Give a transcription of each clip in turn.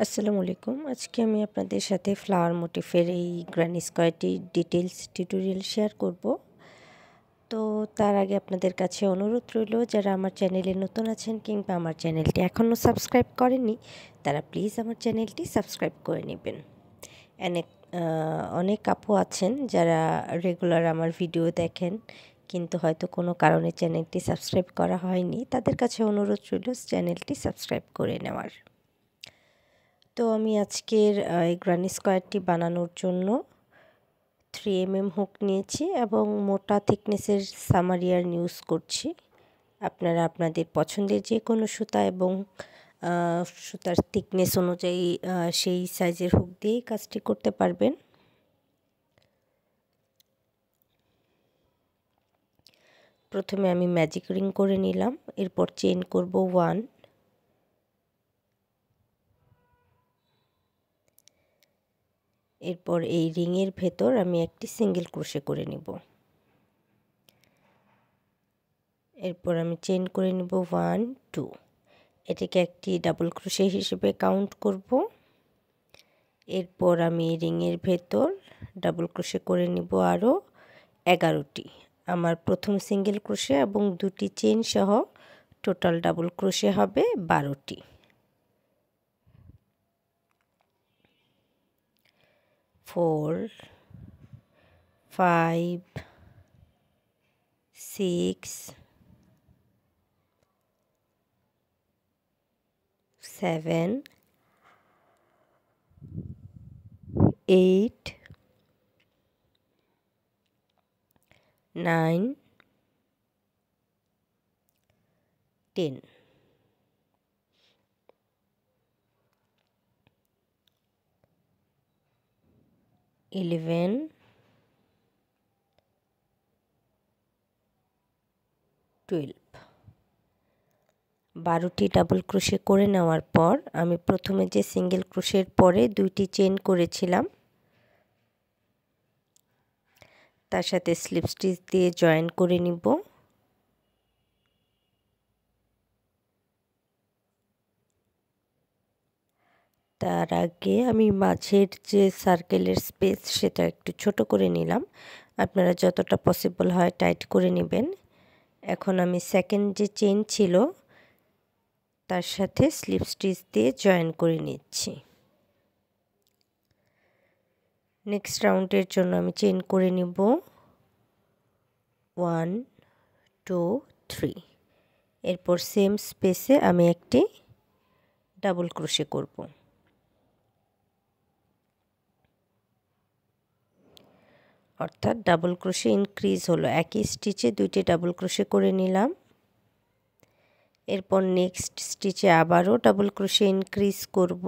আসসালামু আলাইকুম। আজকে আমি আপনাদের সাথে ফ্লাওয়ার মোটিফের এই গ্র্যানি স্কোয়ারটি ডিটেইলস টিউটোরিয়াল শেয়ার করব। তো তার আগে আপনাদের কাছে অনুরোধ রইল, যারা আমার চ্যানেলে নতুন আছেন কিংবা আমার চ্যানেলটি এখনও সাবস্ক্রাইব করেননি, তারা প্লিজ আমার চ্যানেলটি সাবস্ক্রাইব করে নেবেন। অনেক আপু আছেন যারা রেগুলার আমার ভিডিও দেখেন, কিন্তু হয়তো কোনো কারণে চ্যানেলটি সাবস্ক্রাইব করা হয়নি। তাদের কাছে অনুরোধ রইল চ্যানেলটি সাবস্ক্রাইব করে নেওয়ার। তো আমি আজকের এই গ্র্যানি স্কোয়ারটি বানানোর জন্য 3mm হুক নিয়েছি এবং মোটা থিকনেসের সামারিয়ার ইউজ করছি। আপনারা আপনাদের পছন্দের যে কোনো সুতা এবং সুতার থিকনেস অনুযায়ী সেই সাইজের হুক দিয়েই কাজটি করতে পারবেন। প্রথমে আমি ম্যাজিক রিং করে নিলাম, এরপর চেইন করব 1, এরপর এই রিংয়ের ভেতর আমি একটি সিঙ্গেল ক্রোশে করে নিব। এরপর আমি চেইন করে নিব 1 2, এটাকে একটি ডাবল ক্রোশে হিসেবে কাউন্ট করব। এরপর আমি রিংয়ের ভেতর ডাবল ক্রোশে করে নিব আরও 11টি। আমার প্রথম সিঙ্গেল ক্রোশে এবং 2টি চেইন সহ টোটাল ডাবল ক্রোশে হবে 12টি। 4 5 6 7 8 9 10 11 12। 12টি ডাবল ক্রোশে করে নেওয়ার পর আমি প্রথমে যে সিঙ্গেল ক্রোশের পরে 2টি চেইন করেছিলাম তার সাথে স্লিপ স্টিচ দিয়ে জয়েন করে নিব। তার আগে আমি মাঝের যে সার্কেলের স্পেস সেটা একটু ছোট করে নিলাম। আপনারা যতটা পসিবল হয় টাইট করে নেবেন। এখন আমি সেকেন্ড যে চেইন ছিল তার সাথে স্লিপ স্টিচ দিয়ে জয়েন করে নিচ্ছি। নেক্সট রাউন্ডের জন্য আমি চেইন করে নিব 1 2 3। এরপর সেম স্পেসে আমি একটি ডাবল ক্রোশে করব। অর্থাৎ ডাবল ক্রোশে ইনক্রিজ হলো, একই স্টিচে 2টি ডাবল ক্রোশে করে নিলাম। এরপর নেক্সট স্টিচে আবারও ডাবল ক্রোশে ইনক্রিজ করব।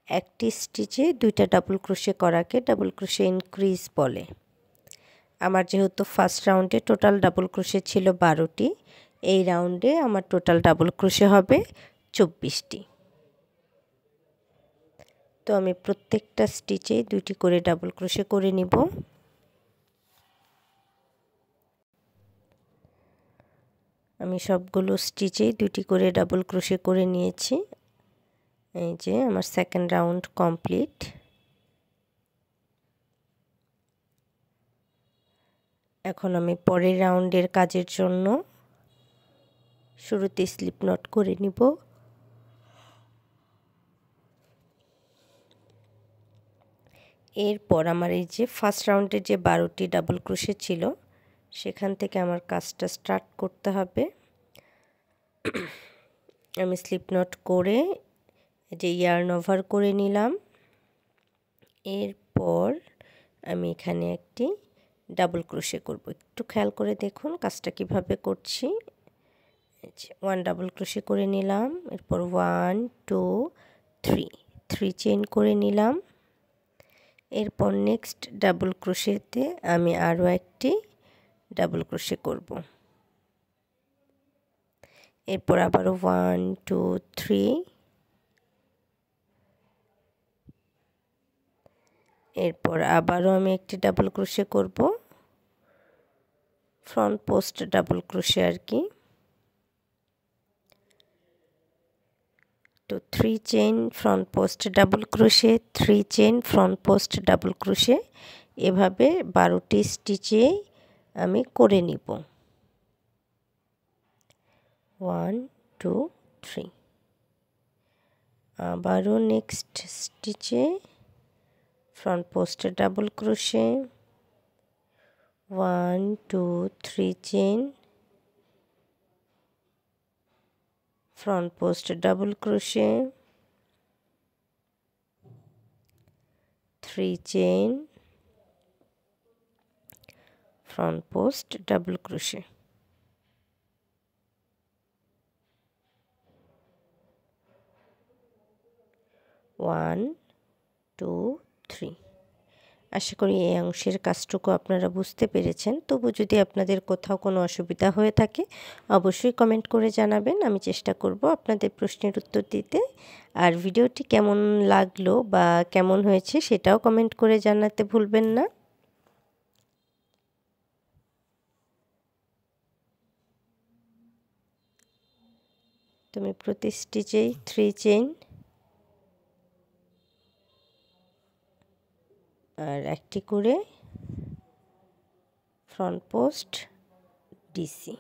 একটি স্টিচে 2টা ডাবল ক্রোশে করাকে ডাবল ক্রোশে ইনক্রিজ বলে। আমার যেহেতু ফার্স্ট রাউন্ডে টোটাল ডাবল ক্রোশে ছিল 12টি, এই রাউন্ডে আমার টোটাল ডাবল ক্রোশে হবে 24টি। তো আমি প্রত্যেকটা স্টিচে 2টি করে ডাবল ক্রোশে করে নিব। আমি সবগুলো স্টিচেই 2টি করে ডাবল ক্রোশে করে নিয়েছি। এই যে আমার সেকেন্ড রাউন্ড কমপ্লিট। এখন আমি পরের রাউন্ডের কাজের জন্য শুরুতে স্লিপ নট করে নিব। এরপর আমার এই যে ফার্স্ট রাউন্ডের যে 12টি ডাবল ক্রোশে ছিল সেখান থেকে আমার কাজটা স্টার্ট করতে হবে। আমি স্লিপ নট করে যে ইয়ার্ন ওভার করে নিলাম। এরপর আমি এখানে একটি ডাবল ক্রোশে করব। একটু খেয়াল করে দেখুন কাজটা কিভাবে করছি। 1 ডাবল ক্রোশে করে নিলাম। এরপর 1 2 3 চেইন করে নিলাম। এরপর নেক্সট ডাবল ক্রোশেতে আমি আরও একটি ডাবল ক্রোশে করব। এরপর আবারও 1 2 3, এরপর আবারও আমি একটি ডাবল ক্রোশে করব, ফ্রন্ট পোস্ট ডাবল ক্রোশে আর কি। তো 3 chain front post double crochet, 3 chain front post double crochet, এভাবে 12টি স্টিচে আমি করে নিব। 1 2 3। আবারও নেক্সট স্টিচে front post double crochet, 1 2 3 chain front post double crochet, 3 chain front post double crochet, 1 2 3। আশা করি এই অংশের কাজটুকু আপনারা বুঝতে পেরেছেন। তবু যদি আপনাদের কোথাও কোনো অসুবিধা হয়ে থাকে অবশ্যই কমেন্ট করে জানাবেন, আমি চেষ্টা করব আপনাদের প্রশ্নের উত্তর দিতে। আর ভিডিওটি কেমন লাগলো বা কেমন হয়েছে সেটাও কমেন্ট করে জানাতে ভুলবেন না। তুমি প্রতি স্টিচেই 3 চেইন আর একটি করে ফ্রন্ট পোস্ট ডিসি।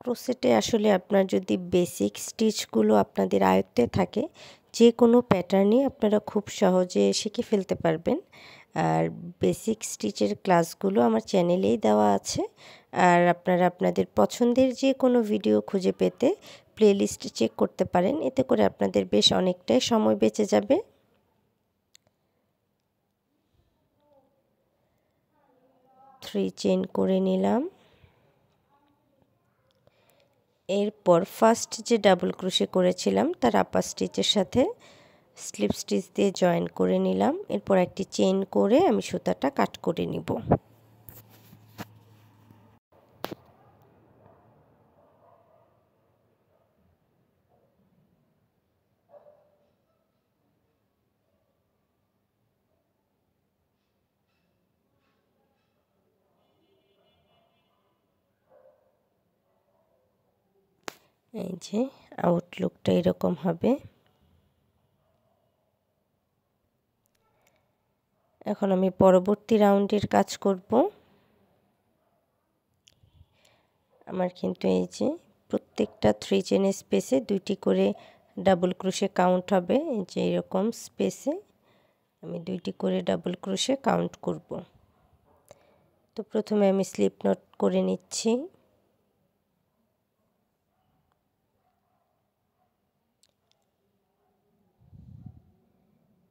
ক্রোশেটে আসলে আপনার যদি বেসিক স্টিচগুলো আপনাদের আয়ত্তে থাকে, যে কোনো প্যাটার্নই আপনারা খুব সহজে শিখে ফেলতে পারবেন। আর বেসিক স্টিচের ক্লাসগুলো আমার চ্যানেলেই দেওয়া আছে। আর আপনারা আপনাদের পছন্দের যে কোনো ভিডিও খুঁজে পেতে প্লেলিস্ট চেক করতে পারেন, এতে করে আপনাদের বেশ অনেকটাই সময় বেঁচে যাবে। থ্রি চেইন করে নিলাম। এরপর ফার্স্ট যে ডাবল ক্রোশে করেছিলাম তার আপার স্টিচের সাথে স্লিপ স্টিচ দিয়ে জয়েন করে নিলাম। এরপর একটি চেইন করে আমি সুতাটা কাট করে নিব। এই যে আউটলুকটা এরকম হবে। এখন আমি পরবর্তী রাউন্ডের কাজ করব। আমার কিন্তু এই যে প্রত্যেকটা 3 চেনের স্পেসে 2টি করে ডাবল ক্রোশে কাউন্ট হবে। এই যে এরকম স্পেসে আমি 2টি করে ডাবল ক্রোশে কাউন্ট করব। তো প্রথমে আমি স্লিপ নট করে নিচ্ছি।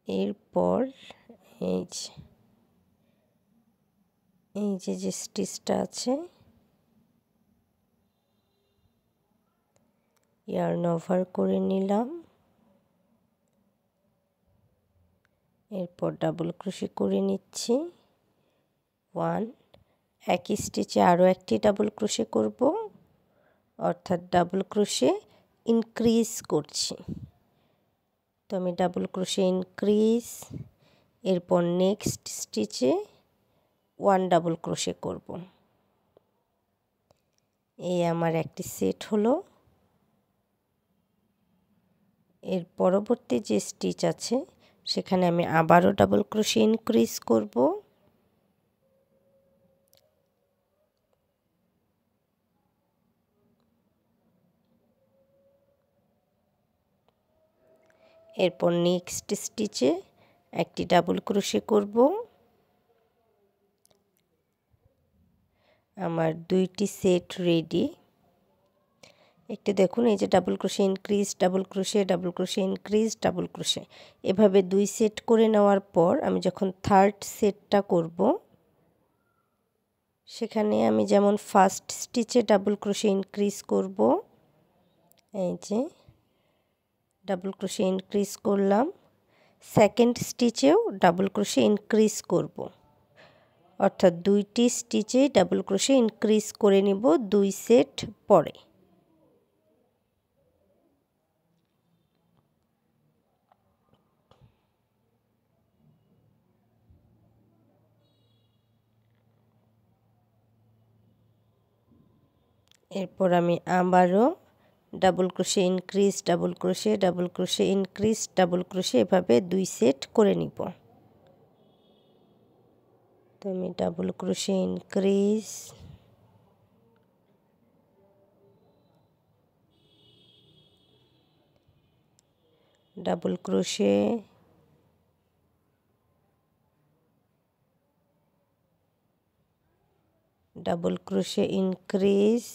এরপর এই যে স্টিচটা আছে ইয়ার্ন ওভার করে নিলাম। এরপর ডাবল ক্রোশে করে নিচ্ছি 1। একই স্টিচে আরও একটি ডাবল ক্রোশে করব, অর্থাৎ ডাবল ক্রোশে ইনক্রিজ করছি। তো আমি ডাবল ক্রোশে ইনক্রিজ, এরপর নেক্সট স্টিচে 1 ডাবল ক্রোশে করব। এই আমার একটি সেট হলো। এর পরবর্তী যে স্টিচ আছে সেখানে আমি আবারও ডাবল ক্রোশে ইনক্রিজ করব। এরপর নেক্সট স্টিচে একটি ডাবল ক্রোশে করব। আমার 2টি সেট রেডি। একটি দেখুন এই যে double crochet increase, double crochet, double crochet increase, double crochet, এভাবে 2 সেট করে নেওয়ার পর আমি যখন থার্ড সেটটা করব সেখানে আমি যেমন ফার্স্ট স্টিচে ডাবল ক্রোশে ইনক্রিজ করব, এই যে ডাবল ক্রোশে ইনক্রিজ করলাম, সেকেন্ড স্টিচেও ডাবল ক্রোশে ইনক্রিজ করব, অর্থাৎ 2টি স্টিচে ডাবল ক্রোশে ইনক্রিজ করে নিব 2 সেট পরে। এরপর আমি আবারও double crochet increase, double crochet, double crochet increase, double crochet, এভাবে 2 সেট করে নিব। তো আমি double crochet increase, double crochet, double crochet increase,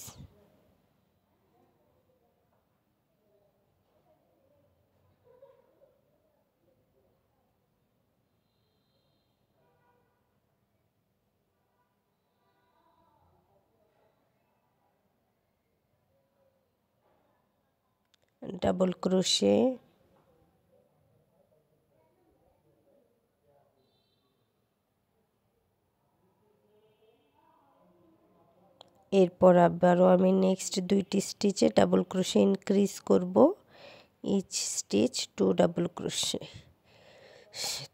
double crochet, এরপর আবারও আমি নেক্সট 2টি স্টিচে ডাবল ক্রোশে ইনক্রিজ করব, ইচ স্টিচ 2 ডাবল ক্রোশে।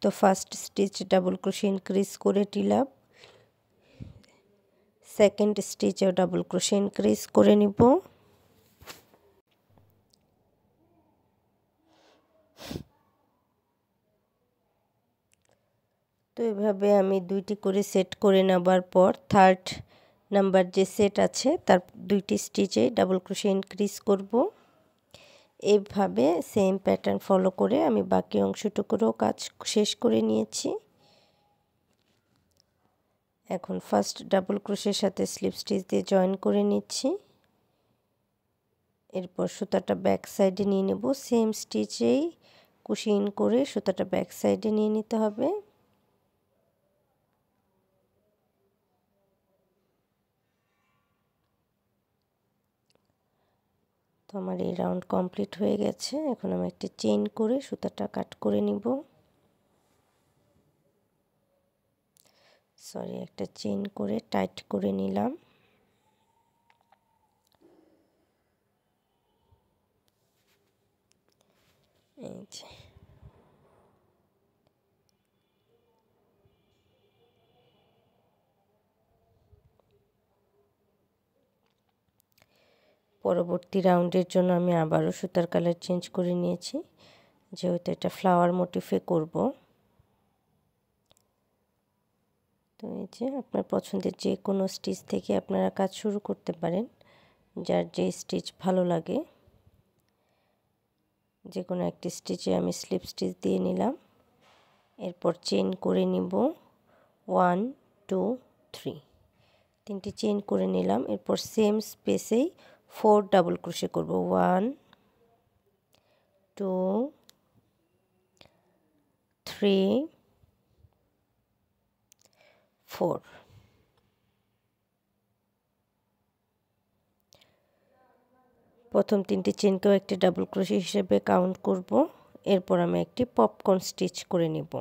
তো first stitch double crochet increase করে নিলাম, সেকেন্ড স্টিচেও ডাবল ক্রোশে ইনক্রিজ করে নিব। তো এভাবে আমি 2টি করে সেট করে নেবার পর থার্ড নাম্বার যে সেট আছে তার 2টি স্টিচে ডাবল ক্রোশে ইনক্রিজ করব। এইভাবে সেম প্যাটার্ন ফলো করে আমি বাকি অংশটুকুরও কাজ শেষ করে নিয়েছি। এখন ফার্স্ট ডাবল ক্রোশের সাথে স্লিপ স্টিচ দিয়ে জয়েন করে নিচ্ছি। এরপর সুতাটা ব্যাক সাইডে নিয়ে নেব, সেম স্টিচেই কুশি ইন করে সুতাটা ব্যাক সাইডে নিয়ে নিতে হবে। তো আমার এই রাউন্ড কমপ্লিট হয়ে গেছে। এখন আমি একটা চেইন করে সুতাটা কাট করে নিব, একটা চেইন করে টাইট করে নিলাম। এই যে পরবর্তী রাউন্ডের জন্য আমি আবারও সুতার কালার চেঞ্জ করে নিয়েছি, যেহেতু এটা ফ্লাওয়ার মোটিফে করব। তো এই যে আপনার পছন্দের যে কোনো স্টিচ থেকে আপনারা কাজ শুরু করতে পারেন, যার যে স্টিচ ভালো লাগে। যে কোনো একটি স্টিচে আমি স্লিপ স্টিচ দিয়ে নিলাম, এরপর চেইন করে নিব 1 2 3, 3টি চেইন করে নিলাম। এরপর সেম স্পেসেই 4 ডাবল ক্রোশে করব, 1 2 3 4। প্রথম 3টি চেইনকেও একটি ডাবল ক্রোশে হিসেবে কাউন্ট করব। এরপর আমি একটি পপকর্ন স্টিচ করে নিব,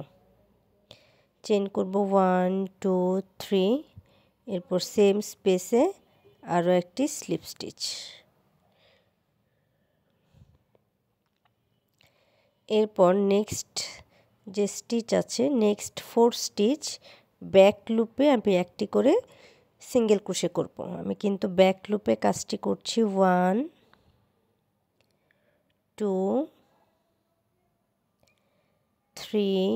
চেইন করব 1 2 3, এরপর সেম স্পেসে আরও একটি স্লিপ স্টিচ। এরপর নেক্সট যে স্টিচ আছে, নেক্সট 4 স্টিচ ব্যাক লুপে আমি একটি করে সিঙ্গেল ক্রোশে করব। আমি কিন্তু ব্যাক লুপে কাজটি করছি 1 2 3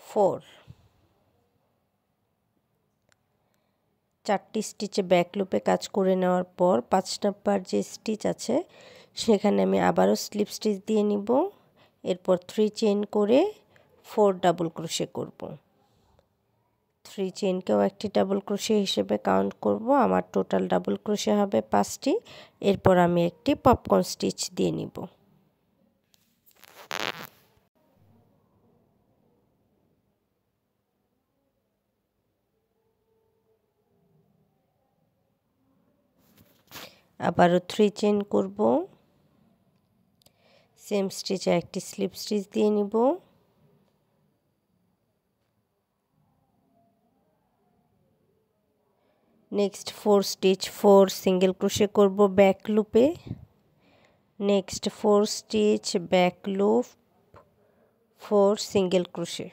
4, 4টি স্টিচে ব্যাক লুপে কাজ করে নেওয়ার পর 5 নাম্বার যে স্টিচ আছে সেখানে আমি আবারও স্লিপ স্টিচ দিয়ে নিব। এরপর 3 চেইন করে 4 ডাবল ক্রোশে করব। 3 চেইনকেও একটি ডাবল ক্রোশে হিসেবে কাউন্ট করব। আমার টোটাল ডাবল ক্রোশে হবে 5টি। এরপর আমি একটি পপকর্ন স্টিচ দিয়ে নিব। আবারও 3 চেইন করব, সেম স্টিচে একটি স্লিপ স্টিচ দিয়ে নিব। নেক্সট 4 স্টিচ 4 সিঙ্গেল ক্রোশে করব ব্যাক লুপে। Next 4 stitch back loop 4 single crochet.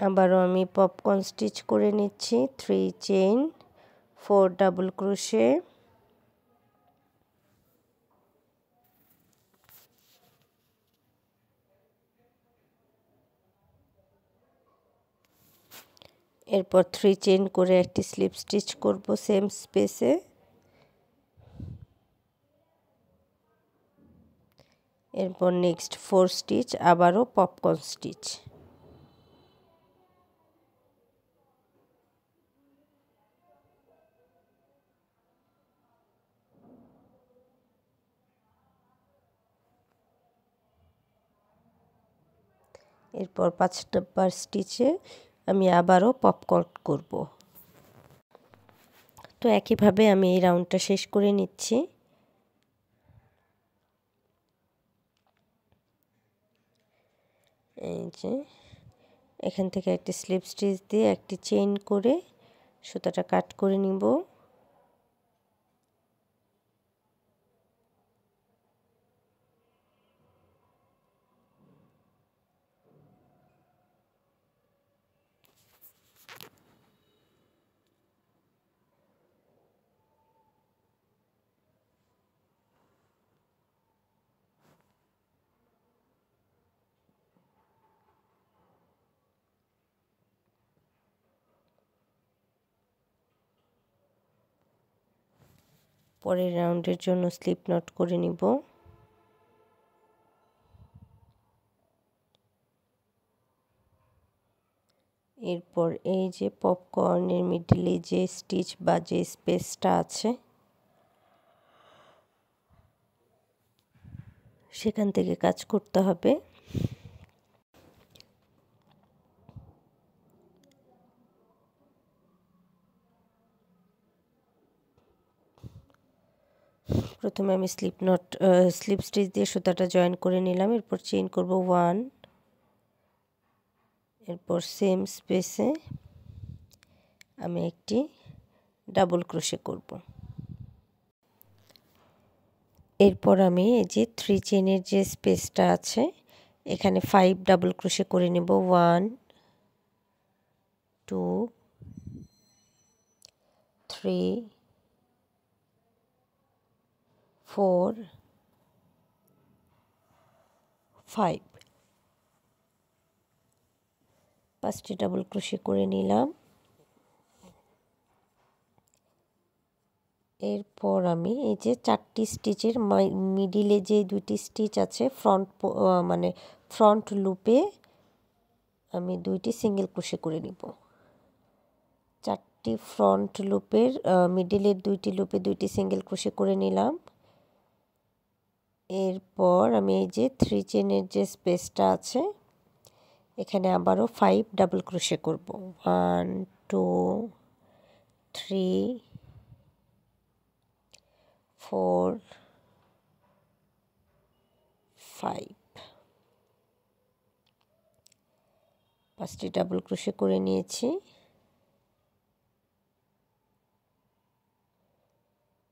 আবারও আমি পপকর্ন স্টিচ করে নিচ্ছি। 3 চেইন 4 ডাবল ক্রোশে, এরপর 3 চেইন করে একটি স্লিপ স্টিচ করব সেম স্পেসে। এরপর নেক্সট 4 স্টিচ আবারও পপকর্ন স্টিচ। এরপর 5 নাম্বার স্টিচে আমি আবারও পপকর্ন করব। তো একইভাবে আমি এই রাউন্ডটা শেষ করে নিচ্ছি। এই যে এখান থেকে একটি স্লিপ স্টিচ দিয়ে একটি চেইন করে সুতাটা কাট করে নিব। পরের রাউন্ডের জন্য স্লিপ নট করে নিব। এরপর এই যে পপকর্নের মিডলে যে স্টিচ বা যে স্পেসটা আছে সেখান থেকে কাজ করতে হবে। প্রথমে আমি স্লিপ স্টিচ দিয়ে সুতাটা জয়েন করে নিলাম। এরপর চেইন করব 1, এরপর সেম স্পেসে আমি একটি ডাবল ক্রোশে করব। এরপর আমি এই যে 3 চেইনের যে স্পেসটা আছে এখানে 5 ডাবল ক্রোশে করে নেব। 1 2 3 4 5, 5টি ডাবল ক্রোশে করে নিলাম। এরপর আমি এই যে 4টি স্টিচের মিডিলে যে 2টি স্টিচ আছে মানে ফ্রন্ট লুপে আমি 2টি সিঙ্গেল ক্রোশে করে নিব। 4টি ফ্রন্ট লুপের মিডিলের 2টি লুপে 2টি সিঙ্গেল ক্রোশে করে নিলাম। এরপর আমি এই যে 3 চেইনের যে স্পেসটা আছে এখানে আবারও 5 ডাবল ক্রোশে করব। 1 2 3 4 5, 5টি ডাবল ক্রোশে করে নিয়েছি।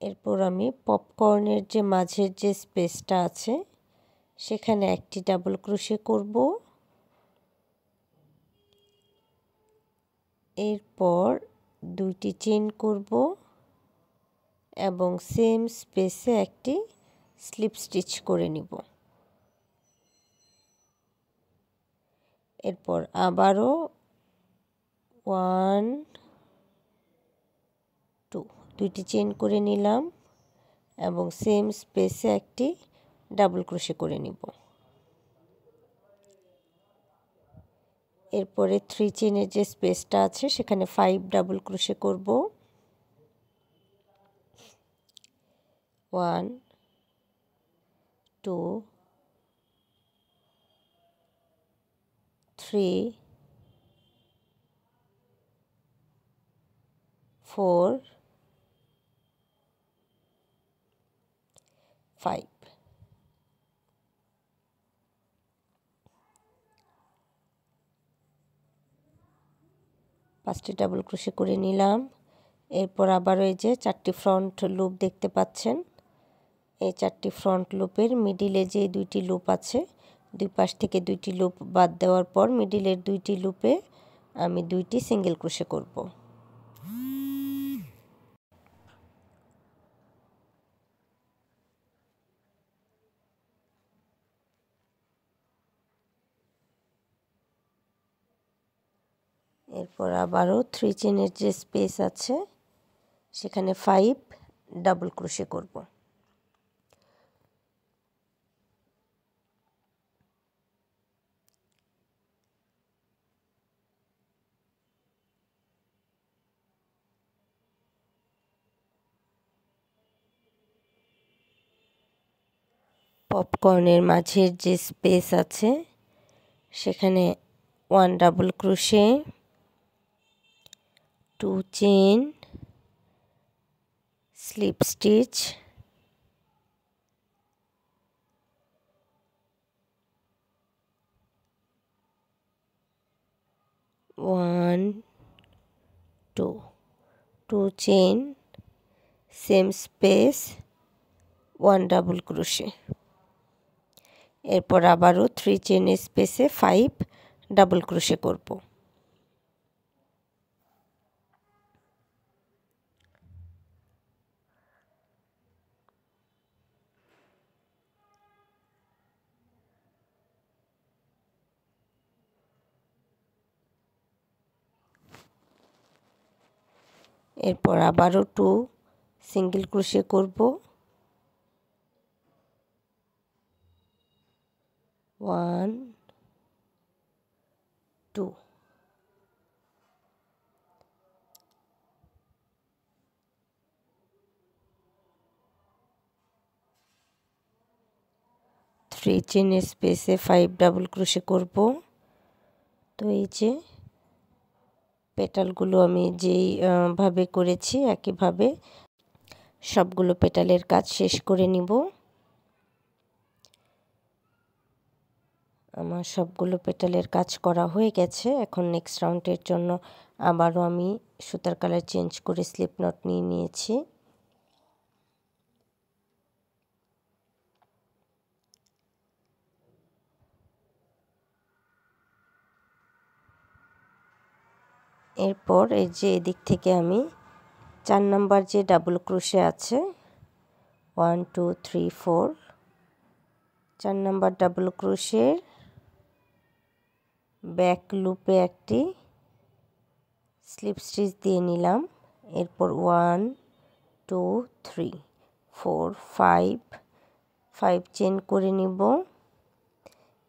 এরপর আমি পপকর্নের যে মাঝের যে স্পেসটা আছে সেখানে একটি ডাবল ক্রোশে করব। এরপর 2টি চেইন করব এবং সেম স্পেসে একটি স্লিপ স্টিচ করে নিব। এরপর আবারও 1 2, 2টি চেইন করে নিলাম এবং সেম স্পেসে একটি ডাবল ক্রোশে করে নিব। এরপরে 3 চেইনের যে স্পেসটা আছে সেখানে 5 ডাবল ক্রোশে করব। 1 2 3 4 5, 5টি ডাবল ক্রোশে করে নিলাম। এরপর আবারও এই যে 4টি ফ্রন্ট লুপ দেখতে পাচ্ছেন, এই 4টি ফ্রন্ট লুপের মিডিলে যে 2টি লুপ আছে দুই পাশ থেকে 2টি লুপ বাদ দেওয়ার পর মিডিলের 2টি লুপে আমি 2টি সিঙ্গেল ক্রোশে করব। এরপর আবারও 3 চেনের যে স্পেস আছে সেখানে 5 ডাবল ক্রোশে করব। পপকর্নের মাঝের যে স্পেস আছে সেখানে 1 double crochet, 2 chain, slip stitch, 1 2 chain, same space, 1 double crochet. এরপর আবারও 3 চেনের স্পেসে 5 ডাবল ক্রোশে করব। এরপর আবারও 2 সিঙ্গেল ক্রোশে করব। 1 2 3 চেনের স্পেসে 5 ডাবল ক্রোশে করব। তো এই যে পেটালগুলো আমি যেই ভাবে করেছি একইভাবে সবগুলো পেটালের কাজ শেষ করে নিব। আমার সবগুলো পেটালের কাজ করা হয়ে গেছে। এখন নেক্সট রাউন্ডের জন্য আবারও আমি সুতার কালার চেঞ্জ করে স্লিপ নট নিয়ে নিয়েছি। এরপর এই যে এদিক থেকে আমি 4 নাম্বার যে ডাবল ক্রোশে আছে 1 2 3 4 4 নাম্বার ডাবল ক্রোশে ব্যাক লুপে একটি স্লিপ স্টিচ দিয়ে নিলাম। এরপর 1 2 3 4 5 চেন করে নিব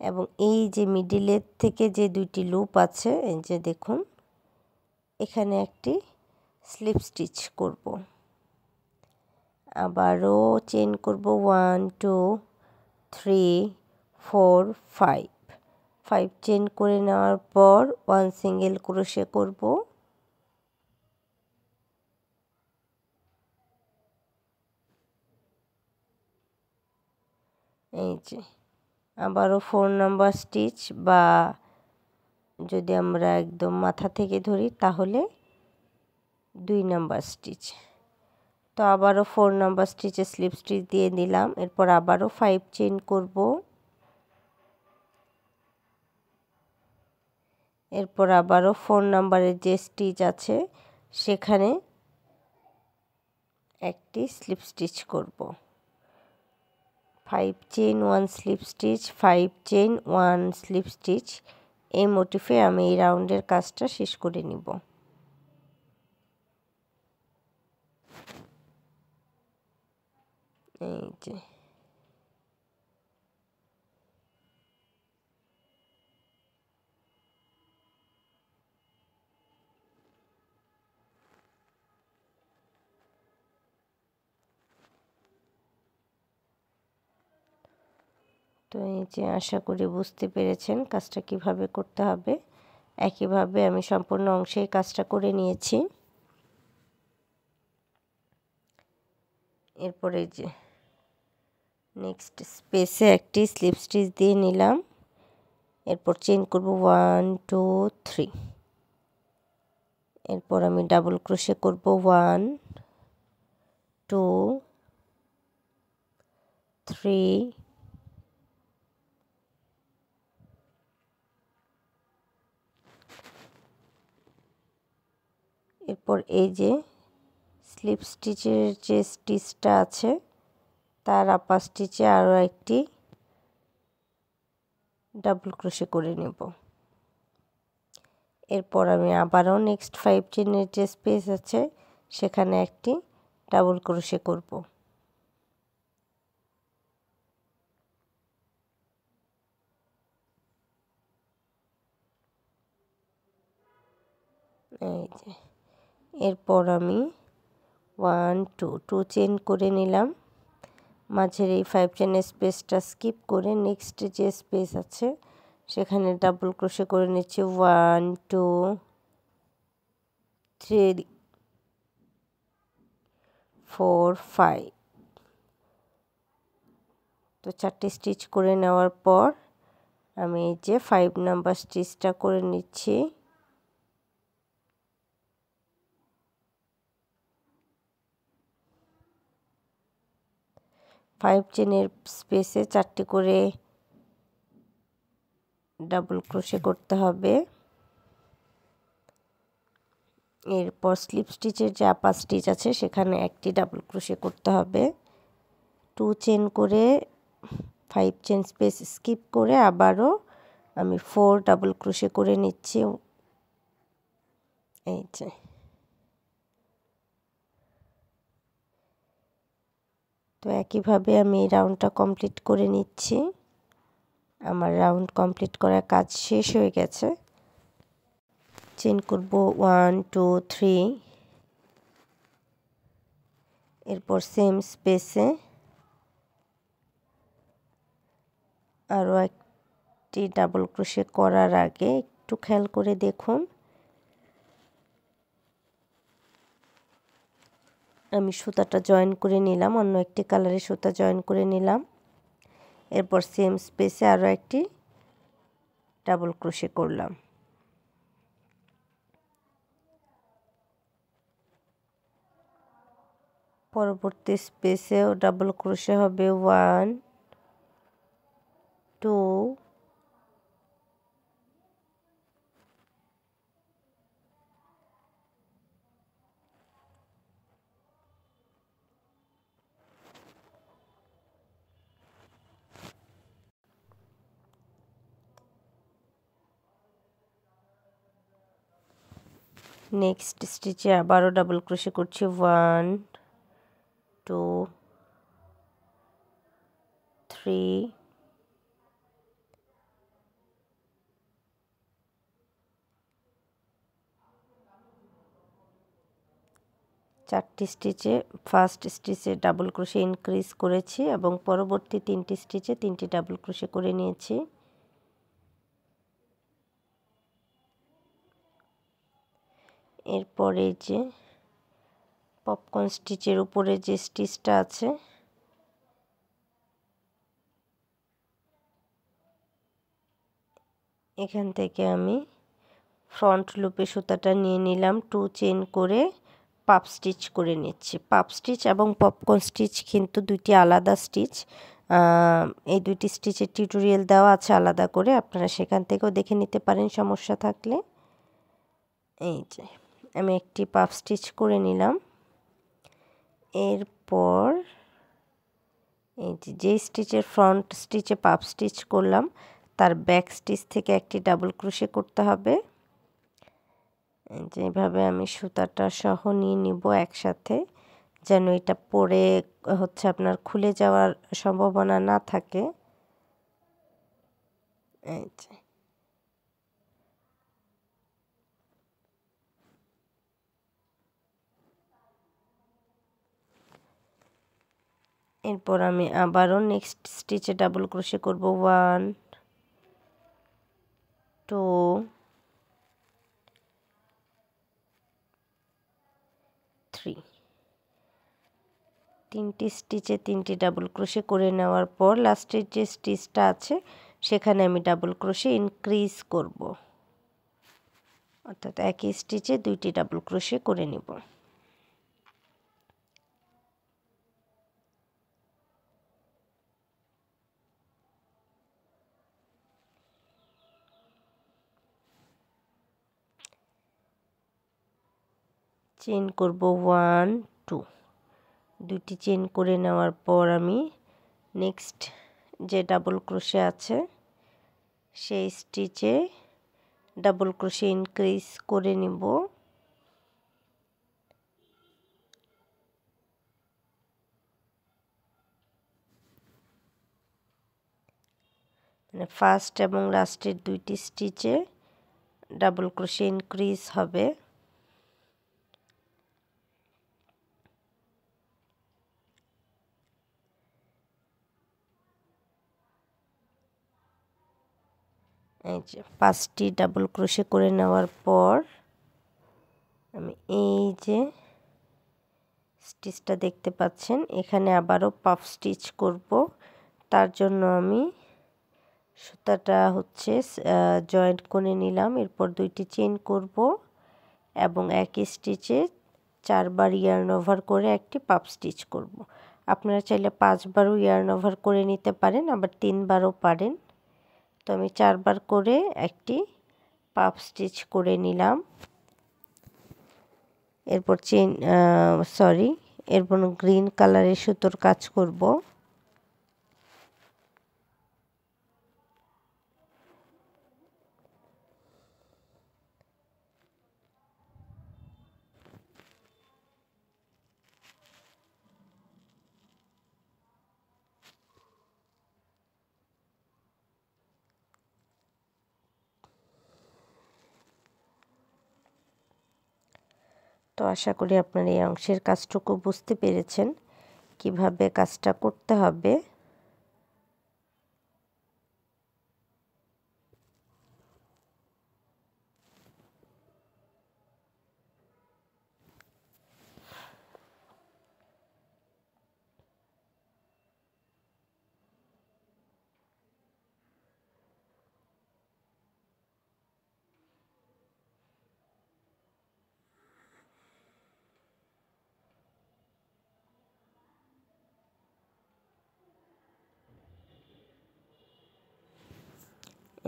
এবং এই যে মিডিলের থেকে যে 2টি লুপ আছে এই যে দেখুন এখানে একটি স্লিপ স্টিচ করব। আবারও চেন করব 1 2 3 4 5 চেন করে নেওয়ার পর 1 সিঙ্গেল ক্রোশে করব। এই যে আবারও 4 নাম্বার স্টিচ বা যদি আমরা একদম মাথা থেকে ধরি তাহলে 2 নাম্বার স্টিচ। তো আবারও 4 নাম্বার স্টিচে স্লিপ স্টিচ দিয়ে দিলাম। এরপর আবারও 5 চেন করব। এরপর আবারও 4 নাম্বারের যে স্টিচ আছে সেখানে একটি স্লিপ স্টিচ করব। 5 chain 1 slip stitch 5 chain 1 slip stitch এই মোটিফে আমি এই রাউন্ডের কাজটা শেষ করে নিব। এই যে তো এই যে আশা করি বুঝতে পেরেছেন কাজটা কিভাবে করতে হবে। একইভাবে আমি সম্পূর্ণ অংশেই কাজটা করে নিয়েছি। এরপরে যে নেক্সট স্পেসে একটি স্লিপ স্টিচ দিয়ে নিলাম। এরপর চেন করব 1 2 3। এরপর আমি ডাবল ক্রোশে করব 1 2 3 4 এরপর এই যে স্লিপ স্টিচের যে স্টিচটা আছে তার আপার স্টিচে আরও একটি ডাবল ক্রোশে করে নেব। এরপর আমি আবারও নেক্সট 5 চেনের যে স্পেস আছে সেখানে একটি ডাবল ক্রোশে করব। এই যে এরপর আমি 1 2 চেন করে নিলাম। মাঝের এই 5 চেনের স্পেসটা স্কিপ করে নেক্সট যে স্পেস আছে সেখানে ডাবল ক্রোশে করে নিচ্ছি 1 2 3 4 5। তো 4টি স্টিচ করে নেওয়ার পর আমি এই যে 5 নাম্বার স্টিচটা করে নিচ্ছি। ফাইভ চেনের স্পেসে 4টি করে ডাবল ক্রোশে করতে হবে। এরপর স্লিপ স্টিচের যে আপার স্টিচ আছে সেখানে একটি ডাবল ক্রোশে করতে হবে। 2 চেন করে 5 চেন স্পেস স্কিপ করে আবারও আমি 4 ডাবল ক্রোশে করে নিচ্ছি। এই যে তো একইভাবে আমি এই রাউন্ডটা কমপ্লিট করে নিচ্ছি। আমার রাউন্ড কমপ্লিট করার কাজ শেষ হয়ে গেছে। চেন করব 1 2 3। এরপর সেম স্পেসে আরও একটি ডাবল ক্রোশে করার আগে একটু খেয়াল করে দেখুন আমি সুতাটা জয়েন করে নিলাম, অন্য একটি কালারের সুতা জয়েন করে নিলাম। এরপর সেম স্পেসে আরও একটি ডাবল ক্রোশে করলাম। পরবর্তী স্পেসেও ডাবল ক্রোশে হবে 1 2 নেক্সট স্টিচে আবারও ডাবল ক্রোশে করছি 1 2 3 4টি স্টিচে ফার্স্ট স্টিচে ডাবল ক্রোশে ইনক্রিজ করেছি এবং পরবর্তী 3টি স্টিচে 3টি ডাবল ক্রোশে করে নিয়েছি। এরপরে যে পপকর্ন স্টিচের উপরে যে স্টিচটা আছে এখান থেকে আমি ফ্রন্ট লুপে সুতাটা নিয়ে নিলাম, 2 চেন করে পাপ স্টিচ করে নিচ্ছি। পাপ স্টিচ এবং পপকর্ন স্টিচ কিন্তু দুইটি আলাদা স্টিচ। এই দুইটি স্টিচের টিউটোরিয়াল দেওয়া আছে আলাদা করে, আপনারা সেখান থেকেও দেখে নিতে পারেন সমস্যা থাকলে। এই যে আমি একটি পাপ স্টিচ করে নিলাম। এরপর এই যে স্টিচের ফ্রন্ট স্টিচে পাপ স্টিচ করলাম তার ব্যাক স্টিচ থেকে একটি ডাবল ক্রোশে করতে হবে। যেভাবে আমি সুতাটা সহ নিয়ে নিব একসাথে, যেন এটা পরে হচ্ছে আপনার খুলে যাওয়ার সম্ভাবনা না থাকে। এই যে এরপর আমি আবারও নেক্সট স্টিচে ডাবল ক্রোশে করব 1 2 3। 3টি স্টিচে 3টি ডাবল ক্রোশে করে নেওয়ার পর লাস্টের যে স্টিচটা আছে সেখানে আমি ডাবল ক্রোশে ইনক্রিজ করব, অর্থাৎ একই স্টিচে 2টি ডাবল ক্রোশে করে নিব। চেইন করব 1 2 দুইটি চেইন করে নেওয়ার পর আমি নেক্সট যে ডাবল ক্রোশে আছে সেই স্টিচে ডাবল ক্রোশে ইনক্রিজ করে নিব। মানে ফার্স্ট এবং লাস্টের দুইটি স্টিচে ডাবল ক্রোশে ইনক্রিজ হবে। এই যে 5টি ডাবল ক্রোশে করে নেওয়ার পর আমি এই যে স্টিচটা দেখতে পাচ্ছেন এখানে আবারও পাফ স্টিচ করব। তার জন্য আমি সুতাটা হচ্ছে জয়েন্ট করে নিলাম, এরপর দুইটি চেইন করব এবং একই স্টিচে 4বার ইয়ার্ন ওভার করে একটি পাফ স্টিচ করব। আপনারা চাইলে 5বারও ইয়ার্ন ওভার করে নিতে পারেন, আবার 3বারও পারেন। তো আমি 4বার করে একটি পাফ স্টিচ করে নিলাম। এরপর এরপর গ্রিন কালারের সুতোর কাজ করব। তো আশা করি আপনারা এই অংশের কাজটুকু বুঝতে পেরেছেন কিভাবে কাজটা করতে হবে।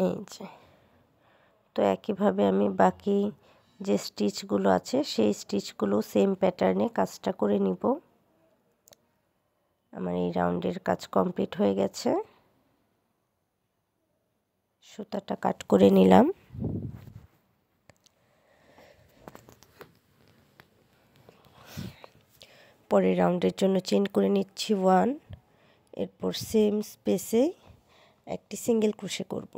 এই যে তো একইভাবে আমি বাকি যে স্টিচগুলো আছে সেই স্টিচগুলো সেম প্যাটার্নে কাজটা করে নিব। আমার এই রাউন্ডের কাজ কমপ্লিট হয়ে গেছে। সুতাটা কাট করে নিলাম। পরের রাউন্ডের জন্য চেইন করে নিচ্ছি 1, এরপর সেম স্পেসে একটি সিঙ্গেল ক্রোশে করব।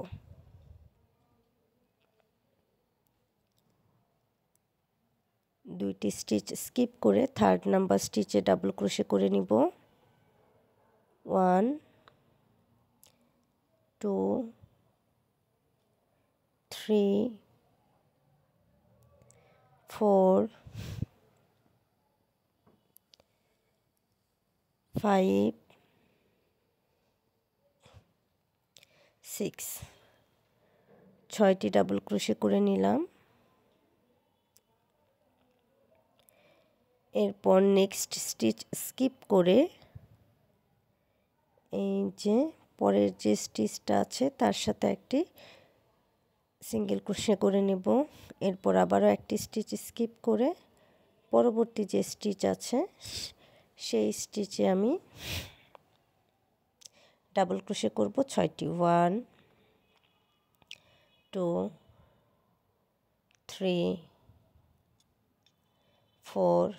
দুইটি স্টিচ স্কিপ করে 3rd নাম্বার স্টিচে ডাবল ক্রোশে করে নিব। 1 2 3 4 5 6 6টি ডাবল ক্রোশে করে নিলাম। এরপর নেক্সট স্টিচ স্কিপ করে এই যে পরের যে স্টিচটা আছে তার সাথে একটি সিঙ্গেল ক্রোশে করে নেব। এরপর আবারও একটি স্টিচ স্কিপ করে পরবর্তী যে স্টিচ আছে সেই স্টিচে আমি ডাবল ক্রোশে করব 6টি। 1 2 3 4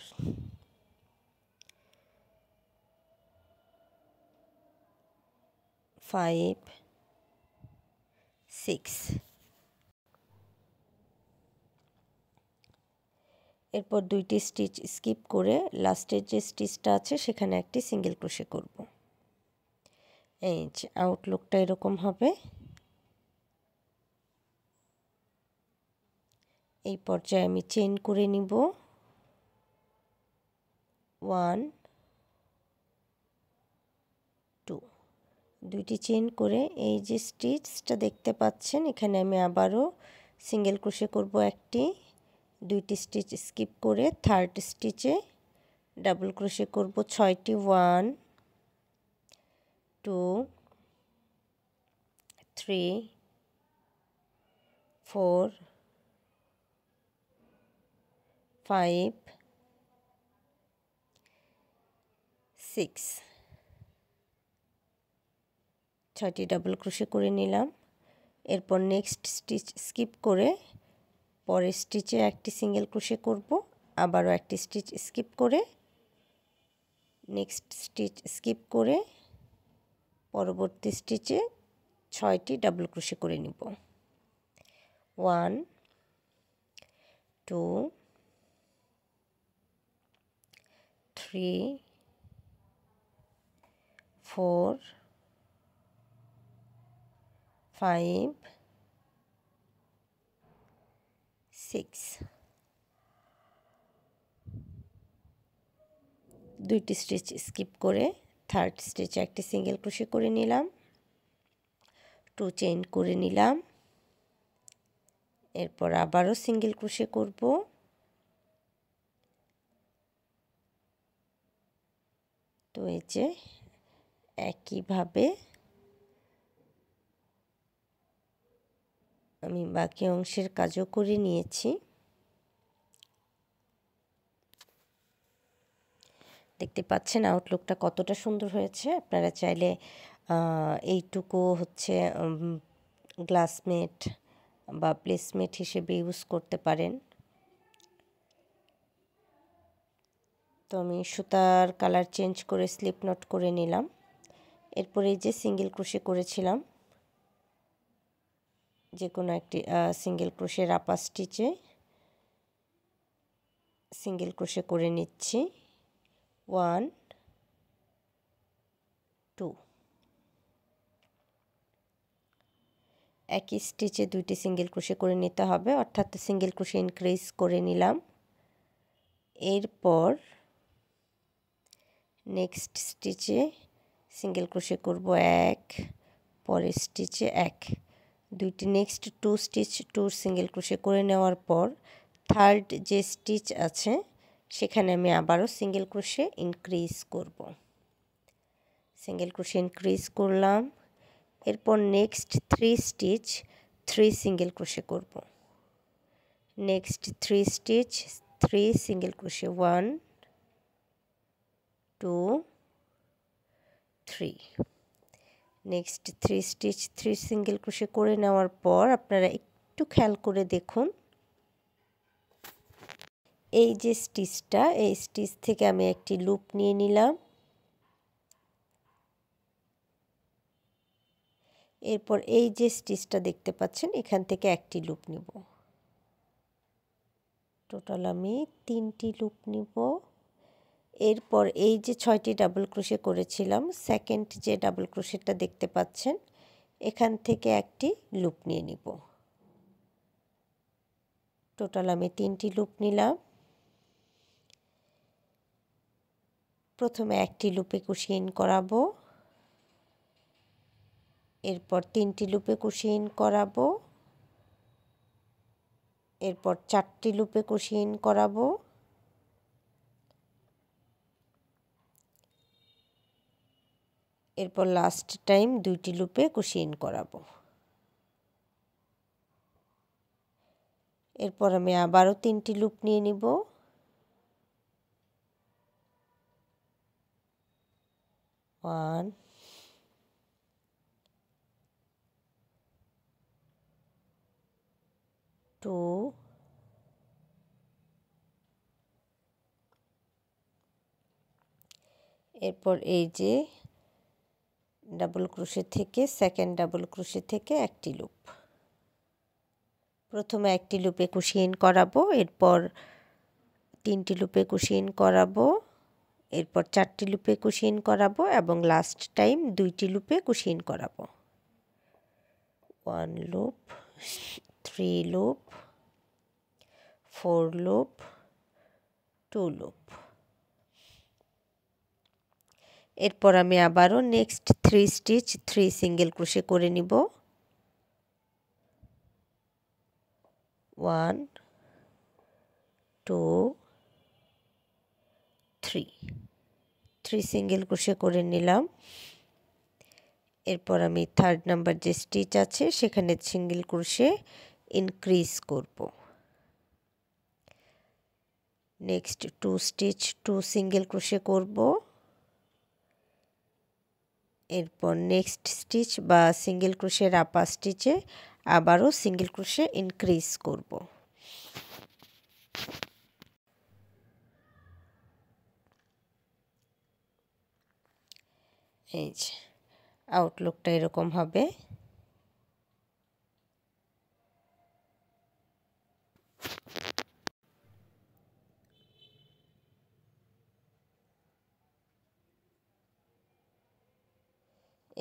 5 6। এরপর দুইটি স্টিচ স্কিপ করে লাস্টের যে স্টিচটা আছে সেখানে একটি সিঙ্গেল ক্রোশে করব। এই যে আউটলুকটা এরকম হবে। এই পর্যায়ে আমি চেইন করে নিব 1 2, দুইটি চেইন করে এই যে স্টিচটা দেখতে পাচ্ছেন এখানে আমি আবারও সিঙ্গেল ক্রোশে করব একটি, দুইটি স্টিচ স্কিপ করে 3rd স্টিচে ডাবল ক্রোশে করব 6টি। 1 2 3 4 5 6 6টি ডাবল ক্রোশে করে নিলাম। এরপর নেক্সট স্টিচ স্কিপ করে পরের স্টিচে একটি সিঙ্গেল ক্রোশে করব, আবারও একটি স্টিচ স্কিপ করে নেক্সট স্টিচ স্কিপ করে পরবর্তী স্টিচে 6টি ডাবল ক্রোশে করে নিব। 1 2 3 4 5 6 দুইটি স্টিচ স্কিপ করে থার্ড স্টিচে একটি সিঙ্গেল ক্রোশে করে নিলাম, 2 চেইন করে নিলাম। এরপর আবারও সিঙ্গেল ক্রোশে করব, তো এই যে একইভাবে আমি বাকি অংশের কাজও করে নিয়েছি। দেখতে পাচ্ছেন আউটলুকটা কতটা সুন্দর হয়েছে। আপনারা চাইলে এইটুকু হচ্ছে গ্লাসমেট বা প্লেসমেট হিসেবে ইউজ করতে পারেন। তো আমি সুতার কালার চেঞ্জ করে স্লিপ নট করে নিলাম। এরপর এই যে সিঙ্গেল ক্রোশে করেছিলাম, যে কোনো একটি সিঙ্গেল ক্রোশের আপার স্টিচে সিঙ্গেল ক্রোশে করে নিচ্ছি। 1 2 একই স্টিচে দুইটি সিঙ্গেল ক্রোশে করে নিতে হবে, অর্থাৎ সিঙ্গেল ক্রোশে ইনক্রিজ করে নিলাম। এরপর নেক্সট স্টিচে সিঙ্গেল ক্রোশে করব 1, পরের স্টিচে 1, দুইটি নেক্সট 2 স্টিচ 2 সিঙ্গেল ক্রোশে করে নেওয়ার পর থার্ড যে স্টিচ আছে সেখানে আমি আবারও সিঙ্গেল ক্রোশে ইনক্রিজ করব। সিঙ্গেল ক্রোশে ইনক্রিজ করলাম। এরপর নেক্সট 3 স্টিচ 3 সিঙ্গেল ক্রোশে করব। Next 3 stitch 3 single crochet 1 2 3, next 3 stitch 3 single crochet করে নেওয়ার পর আপনারা একটু খেয়াল করে দেখুন, এই যে স্টিচটা, এই স্টিচ থেকে আমি একটি লুপ নিয়ে নিলাম। এরপর এই যে স্টিচটা দেখতে পাচ্ছেন এখান থেকে একটি লুপ নিব। টোটাল আমি 3টি লুপ নিব। এরপর এই যে 6টি ডাবল ক্রোশে করেছিলাম, সেকেন্ড যে ডাবল ক্রোশেটা দেখতে পাচ্ছেন এখান থেকে একটি লুপ নিয়ে নিব। টোটাল আমি 3টি লুপ নিলাম। প্রথমে একটি লুপে কুশি ইন করাবো, এরপর 3টি লুপে কুশি ইন করাবো, এরপর 4টি লুপে কুশি ইন করাবো, এরপর লাস্ট টাইম 2টি লুপে কুশি ইন করাবো। এরপর আমি আবারও 3টি লুপ নিয়ে নিব। 1 2 এরপর এই যে ডাবল ক্রোশে থেকে সেকেন্ড ডাবল ক্রোশে থেকে একটি লুপ, প্রথমে একটি লুপে কুশি ইন করাবো, এরপর 3টি লুপে কুশি ইন করাবো, এরপর 4টি লুপে কুশি ইন করাবো এবং লাস্ট টাইম 2টি লুপে কুশি ইন করাবো। 1 লুপ, 3 লুপ, 4 লুপ, 2 লুপ। এরপর আমি আবারও নেক্সট 3 স্টিচ 3 সিঙ্গেল ক্রোশে করে নিব। 1 2 3 সিঙ্গেল ক্রোশে করে নিলাম। এরপর আমি থার্ড নাম্বার যে স্টিচ আছে সেখানে সিঙ্গেল ক্রোশে ইনক্রিজ করব। নেক্সট 2 স্টিচ 2 সিঙ্গেল ক্রোশে করব, এরপর নেক্সট স্টিচ বা সিঙ্গেল ক্রোশের আপার স্টিচে আবারও সিঙ্গেল ক্রোশে ইনক্রিজ করব। এই যে আউটলুকটা এরকম হবে।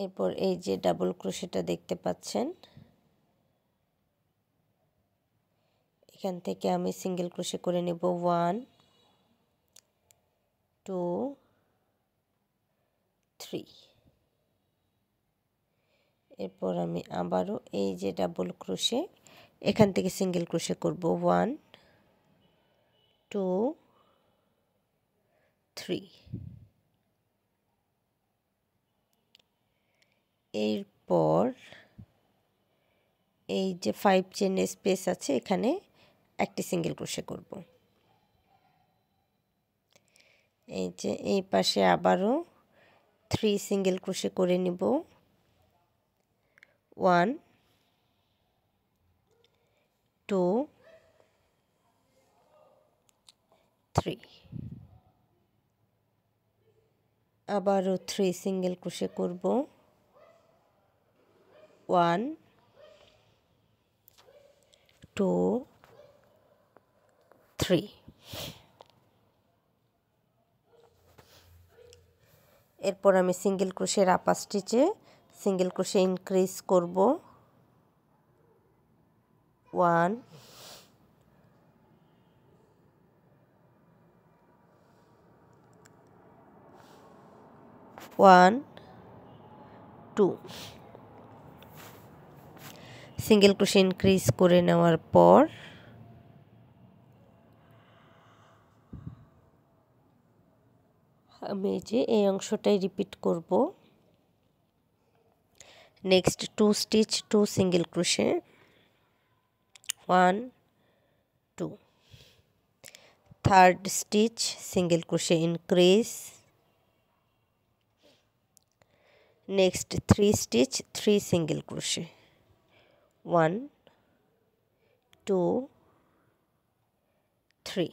এরপর এই যে ডাবল ক্রোশেটা দেখতে পাচ্ছেন, এখান থেকে আমি সিঙ্গেল ক্রোশে করে নেব 1 2 3। এরপর আমি আবারও এই যে ডাবল ক্রোশে এখান থেকে সিঙ্গেল ক্রোশে করব 1 2 3। এরপর এই যে 5 চেন স্পেস আছে এখানে একটি সিঙ্গেল ক্রোশে করব। এই যে এই পাশে আবারও 3 সিঙ্গেল ক্রোশে করে নিব 1 2 3। আবারও 3 সিঙ্গেল ক্রোশে করব 1 2 3। এরপর আমি সিঙ্গেল ক্রোশের আপার স্টিচে সিঙ্গেল ক্রোশে ইনক্রিজ করব 1 1 2। সিঙ্গেল ক্রোশে ইনক্রিজ করে নেওয়ার পর আমি যে এই অংশটাই রিপিট করব। Next 2 stitch 2 single crochet 1 2। Third stitch single crochet increase. Next 3 stitch 3 single crochet 1 2 3।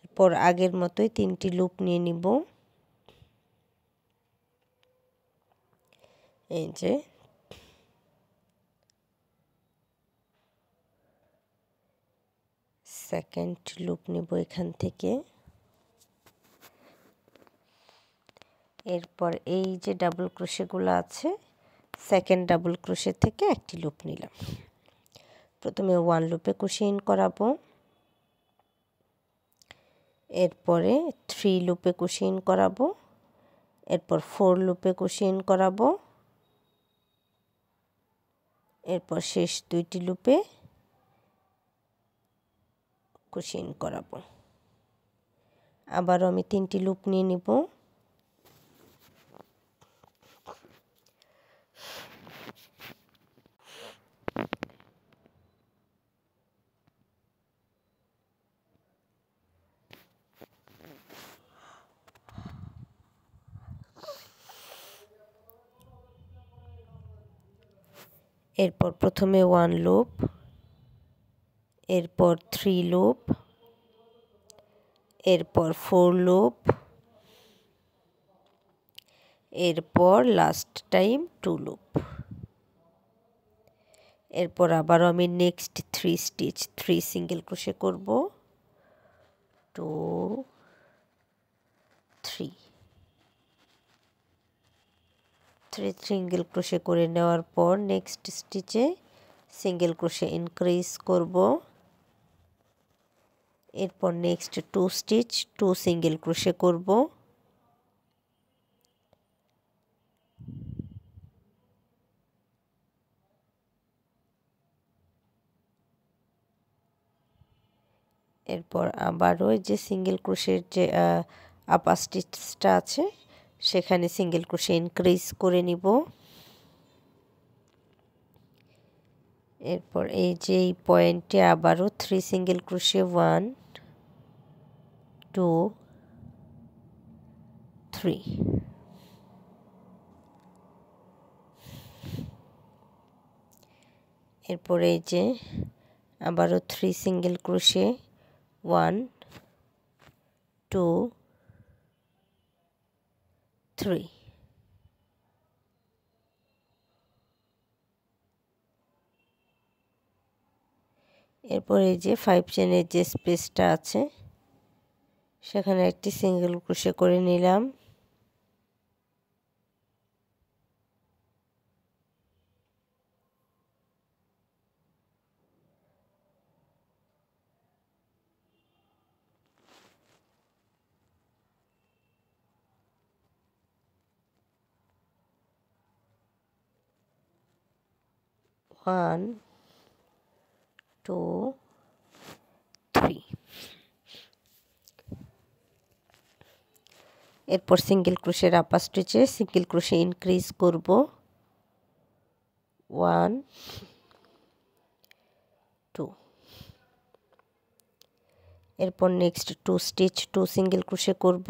এরপর আগের মতোই 3টি লুপ নিয়ে নিব। এই যে সেকেন্ড লুপ নেব এখান থেকে। এরপর এই যে ডাবল ক্রোশেগুলো আছে সেকেন্ড ডাবল ক্রোশে থেকে একটি লুপ নিলাম। প্রথমে 1 লুপে ক্রোশে ইন করাবো, এরপরে 3 লুপে ক্রোশে ইন করাবো, এরপর 4 লুপে ক্রোশে ইন করাবো, এরপর শেষ 2টি লুপে ক্রোশে ইন করাবো। আবারও আমি 3টি লুপ নিয়ে নিব। এরপর প্রথমে 1 লুপ, এরপর 3 লুপ, এরপর 4 লুপ, এরপর লাস্ট টাইম 2 লুপ। এরপর আবারও আমি নেক্সট 3 স্টিচ 3 সিঙ্গেল ক্রোশে করব 2 3। 3 সিঙ্গেল ক্রোশে করে নেওয়ার পর নেক্সট স্টিচে সিঙ্গেল ক্রোশে ইনক্রিজ করব। এরপর নেক্সট 2 স্টিচ 2 সিঙ্গেল ক্রোশে করব। এরপর আবারও যে সিঙ্গেল ক্রোশের যে আপার স্টিচটা আছে সেখানে সিঙ্গেল ক্রোশে ইনক্রিজ করে নিব। এরপর এই যে এই পয়েন্টে আবারও 3 সিঙ্গেল ক্রোশে 1 2 3। এরপর এই যে আবারও 3 সিঙ্গেল ক্রোশে 1 2 3। এরপর এই যে 5 চেনের যে স্পেসটা আছে সেখানে একটি সিঙ্গেল ক্রোশে করে নিলাম। ওয়ান 2 3। এরপর সিঙ্গেল ক্রোশের আপার স্টিচে সিঙ্গেল ক্রোশে ইনক্রিজ করব 1 2। এরপর নেক্সট 2 স্টিচ 2 সিঙ্গেল ক্রোশে করব,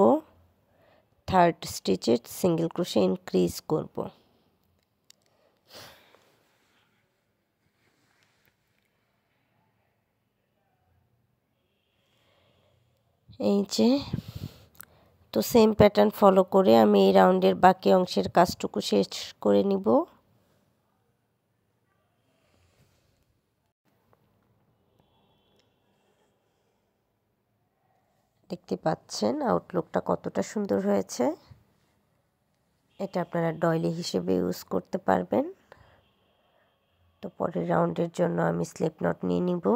থার্ড স্টিচে সিঙ্গেল ক্রোশে ইনক্রিজ করব। এই যে তো সেম প্যাটার্ন ফলো করে আমি এই রাউন্ডের বাকি অংশের কাজটুকু শেষ করে নিব। দেখতে পাচ্ছেন আউটলুকটা কতটা সুন্দর হয়েছে। এটা আপনারা ডয়লি হিসেবে ইউজ করতে পারবেন। তো পরের রাউন্ডের জন্য আমি স্লিপ নট নিয়ে নিব।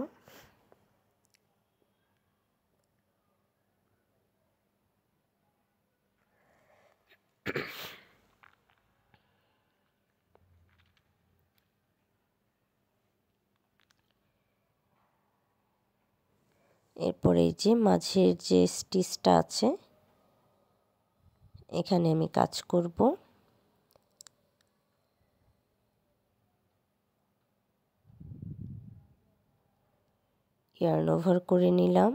এরপর এই যে মাঝের যে স্টিচটা আছে এখানে আমি কাজ করব। ইয়ার্ন ওভার করে নিলাম।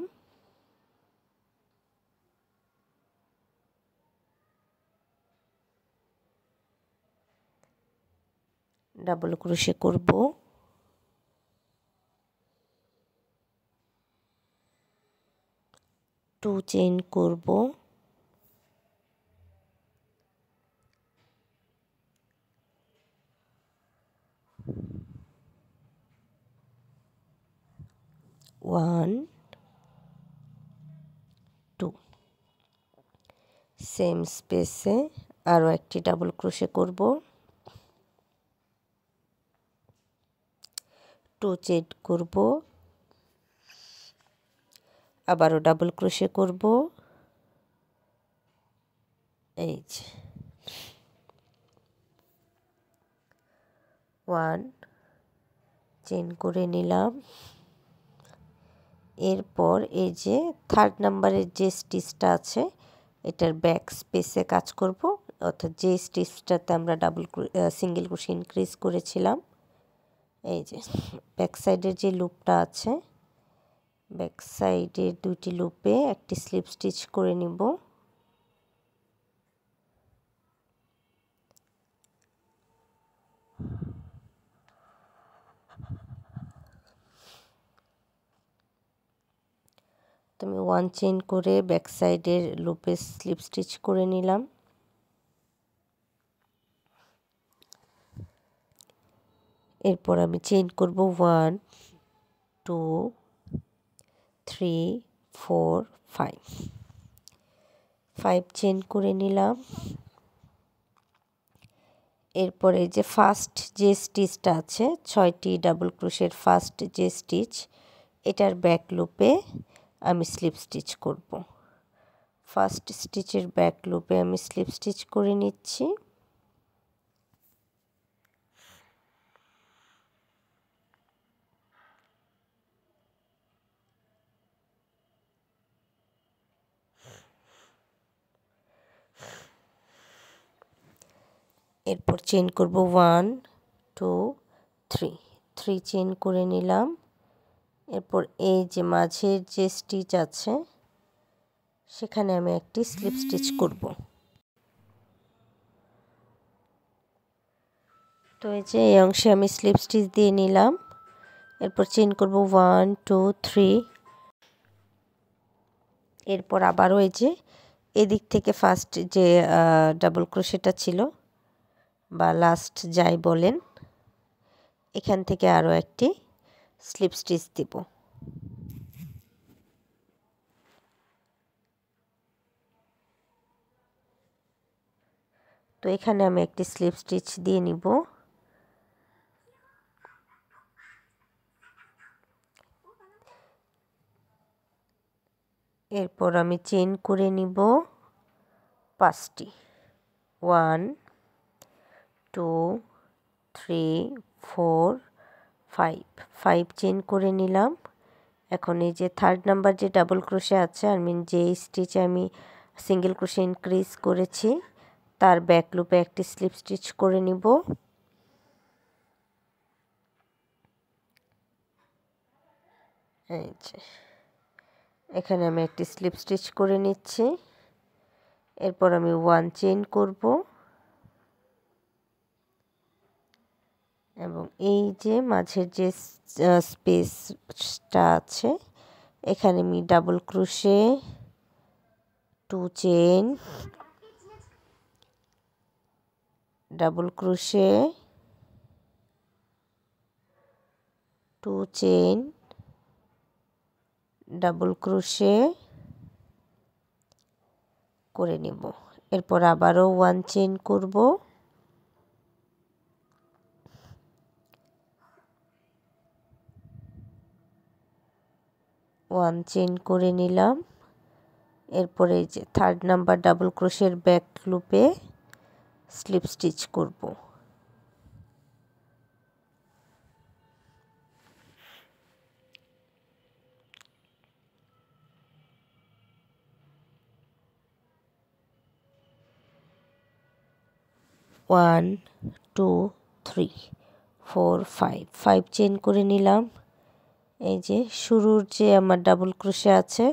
ডাবল ক্রোশে করব, 2 চেইন করব, ওয়ান 2। সেম স্পেসে আরও একটি ডাবল ক্রোশে করব, 2 চেইন করব, আবারও ডাবল ক্রোশে করব। এই যে 1 চেইন করে নিলাম। এরপর এই যে থার্ড নাম্বারের যে স্টিচটা আছে এটার ব্যাক স্পেসে কাজ করব, অর্থাৎ যে স্টিচটাতে আমরা সিঙ্গেল ক্রোশে ইনক্রিজ করেছিলাম। এই যে ব্যাক সাইডের যে লুপটা আছে ব্যাক সাইডের দুইটি লুপে একটি স্লিপ স্টিচ করে নিব। তো আমি 1 চেইন করে ব্যাক সাইডের লুপে স্লিপ স্টিচ করে নিলাম। এরপর আমি চেইন করব 1 2 3 4 5। 5 চেইন করে নিলাম। এরপরে যে ফার্স্ট যে স্টিচটা আছে 6টি ডাবল ক্রোশের ফার্স্ট যে স্টিচ এটার ব্যাক লুপে আমি স্লিপ স্টিচ করব। ফার্স্ট স্টিচের ব্যাক লুপে আমি স্লিপ স্টিচ করে নিচ্ছি। এরপর চেইন করব 1 2 3 3 চেইন করে নিলাম। এরপর এই যে মাঝের যে স্টিচ আছে সেখানে আমি একটি স্লিপ স্টিচ করব। তো এই যে এই অংশে আমি স্লিপ স্টিচ দিয়ে নিলাম। এরপর চেইন করব 1 2 3। এরপর আবারও এই যে এদিক থেকে ফার্স্ট যে ডাবল ক্রোশেটা ছিল বা লাস্ট যাই বলেন, এখান থেকে আরও একটি স্লিপ স্টিচ দিব। তো এখানে আমি একটি স্লিপ স্টিচ দিয়ে নিব। এরপর আমি চেইন করে নিব 5টি। 1 2 3 4 5 5 চেইন করে নিলাম। এখন এই যে থার্ড নাম্বার যে ডাবল ক্রোশে আছে, যে স্টিচে আমি সিঙ্গেল ক্রোশে ইনক্রিজ করেছি তার ব্যাক লুপে একটি স্লিপ স্টিচ করে নিব। এই যে এখানে আমি একটি স্লিপ স্টিচ করে নিচ্ছি। এরপর আমি 1 চেইন করব এবং এই যে মাঝের যে স্পেসটা আছে এখানে আমি double crochet 2 chain, double crochet 2 chain, double crochet করে নিব। এরপর আবারও 1 চেইন করব, 1 চেইন করে নিলাম। এরপরে এই যে থার্ড নাম্বার ডাবল ক্রোশের ব্যাক লুপে স্লিপ স্টিচ করব। ওয়ান 2 3 4 5 5 চেইন করে নিলাম। এই যে শুরুর যে আমার ডাবল ক্রোশে আছে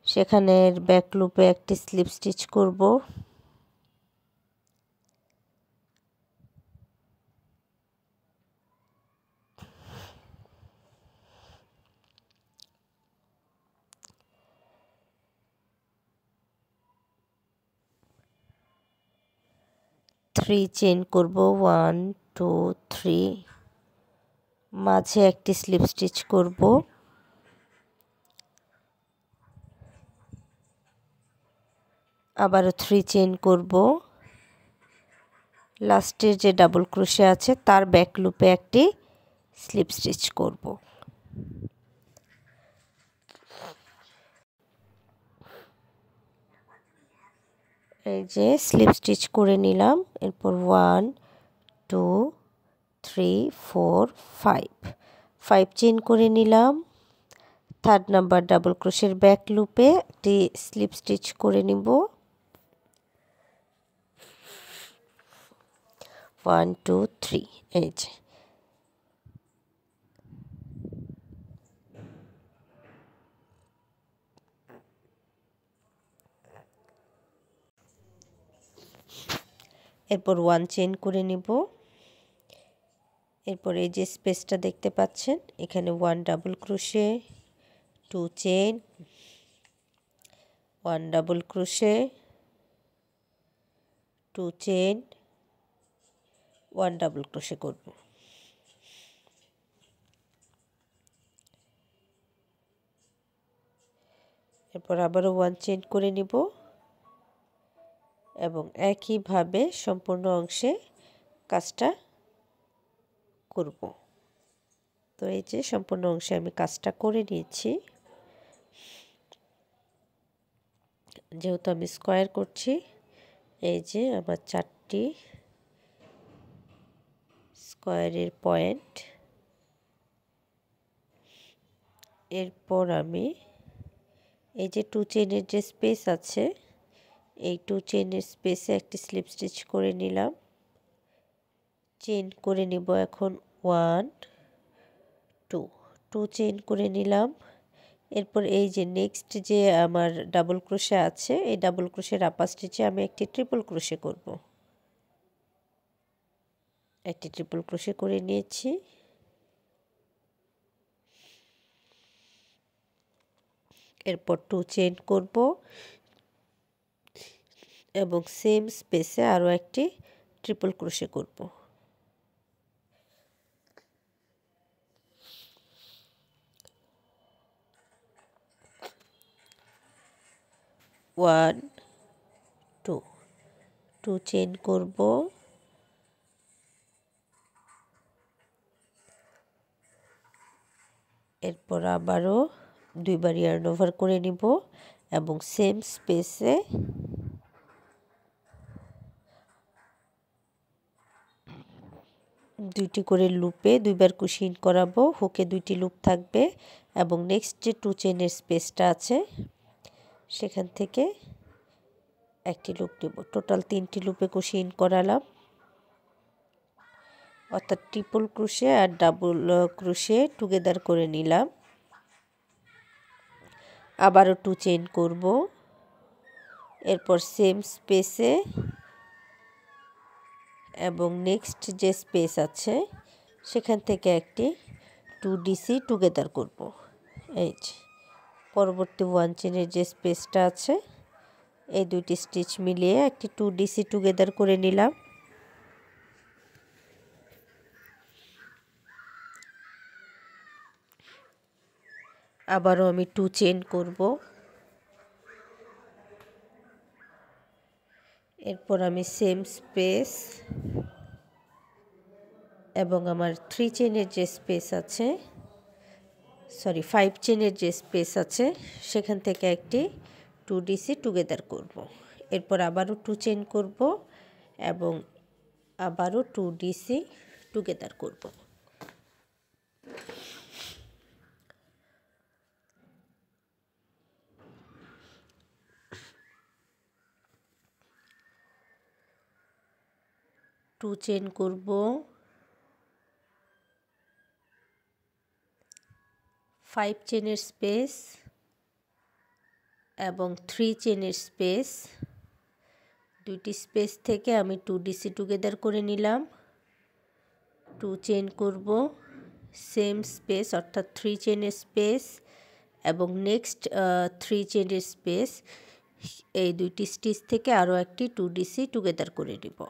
সেখানের ব্যাক লুপে একটি স্লিপ স্টিচ করব। থ্রি চেইন করব, 1 2 3, মাঝে একটি স্লিপ স্টিচ করব। আবারও 3 চেইন করব। লাস্টের যে ডাবল ক্রোশে আছে তার ব্যাক লুপে একটি স্লিপ স্টিচ করব। এই যে স্লিপ স্টিচ করে নিলাম। এরপর 1 2 3 4 5 5 চেইন করে নিলাম। থার্ড নাম্বার ডাবল ক্রোশের ব্যাক লুপে একটি স্লিপ স্টিচ করে নিব। 1 2 3। এই যে এরপর 1 চেইন করে নিব। এরপর এই যে স্পেসটা দেখতে পাচ্ছেন এখানে 1 double crochet, 2 chain, 1 double crochet, 2 chain, 1 double crochet করব। এরপর আবারও 1 চেইন করে নিব এবং একইভাবে সম্পূর্ণ অংশে কাজটা করব। তো এই যে সম্পূর্ণ অংশে আমি কাজটা করে নিয়েছি। যেহেতু আমি স্কয়ার করছি, এই যে আমার 4টি স্কয়ারের পয়েন্ট। এরপর আমি এই যে 2 চেইনের যে স্পেস আছে এই 2 চেইনের স্পেসে একটি স্লিপ স্টিচ করে নিলাম। চেইন করে নিব এখন 1 2 চেইন করে নিলাম। এরপর এই যে নেক্সট যে আমার ডাবল ক্রোশে আছে, এই ডাবল ক্রোশের আপার স্টিচে আমি একটি ট্রিপল ক্রোশে করব। একটি ট্রিপল ক্রোশে করে নিয়েছি। এরপর 2 চেইন করব এবং সেম স্পেসে আরও একটি ট্রিপল ক্রোশে করব। 1 2 চেইন করব। এরপর আবারও 2 বার ইয়ার্ন ওভার করে নিব এবং সেম স্পেসে দুইটি করে লুপে 2 বার কুশিন করাবো। হুকে 2টি লুপ থাকবে এবং নেক্সট যে 2 চেইনের স্পেসটা আছে সেখান থেকে একটি লুপ নেব। টোটাল 3টি লুপে কুশিন করালাম, অর্থাৎ ট্রিপল ক্রোশে আর ডাবল ক্রোশে টুগেদার করে নিলাম। আবারও 2 চেইন করব। এরপর সেম স্পেসে এবং নেক্সট যে স্পেস আছে সেখান থেকে একটি 2DC টুগেদার করব। এই যে পরবর্তী 1 চেইনের যে স্পেসটা আছে এই দুইটি স্টিচ মিলিয়ে একটি 2DC টুগেদার করে নিলাম। আবারও আমি 2 চেইন করব। এরপর আমি সেম স্পেস এবং আমার 3 চেইনের যে স্পেস আছে, 5 চেইনের যে স্পেস আছে সেখান থেকে একটি 2DC টুগেদার করব। এরপর আবারও 2 চেইন করব এবং আবারও 2DC টুগেদার করব। টু চেইন করব, 5 চেইনের স্পেস এবং 3 চেইনের স্পেস, দুইটি স্পেস থেকে আমি 2DC টুগেদার করে নিলাম। 2 চেইন করব, সেম স্পেস অর্থাৎ 3 চেইনের স্পেস এবং নেক্সট 3 চেইনের স্পেস, এই দুইটি স্টিচ থেকে আরও একটি 2DC টুগেদার করে নিব।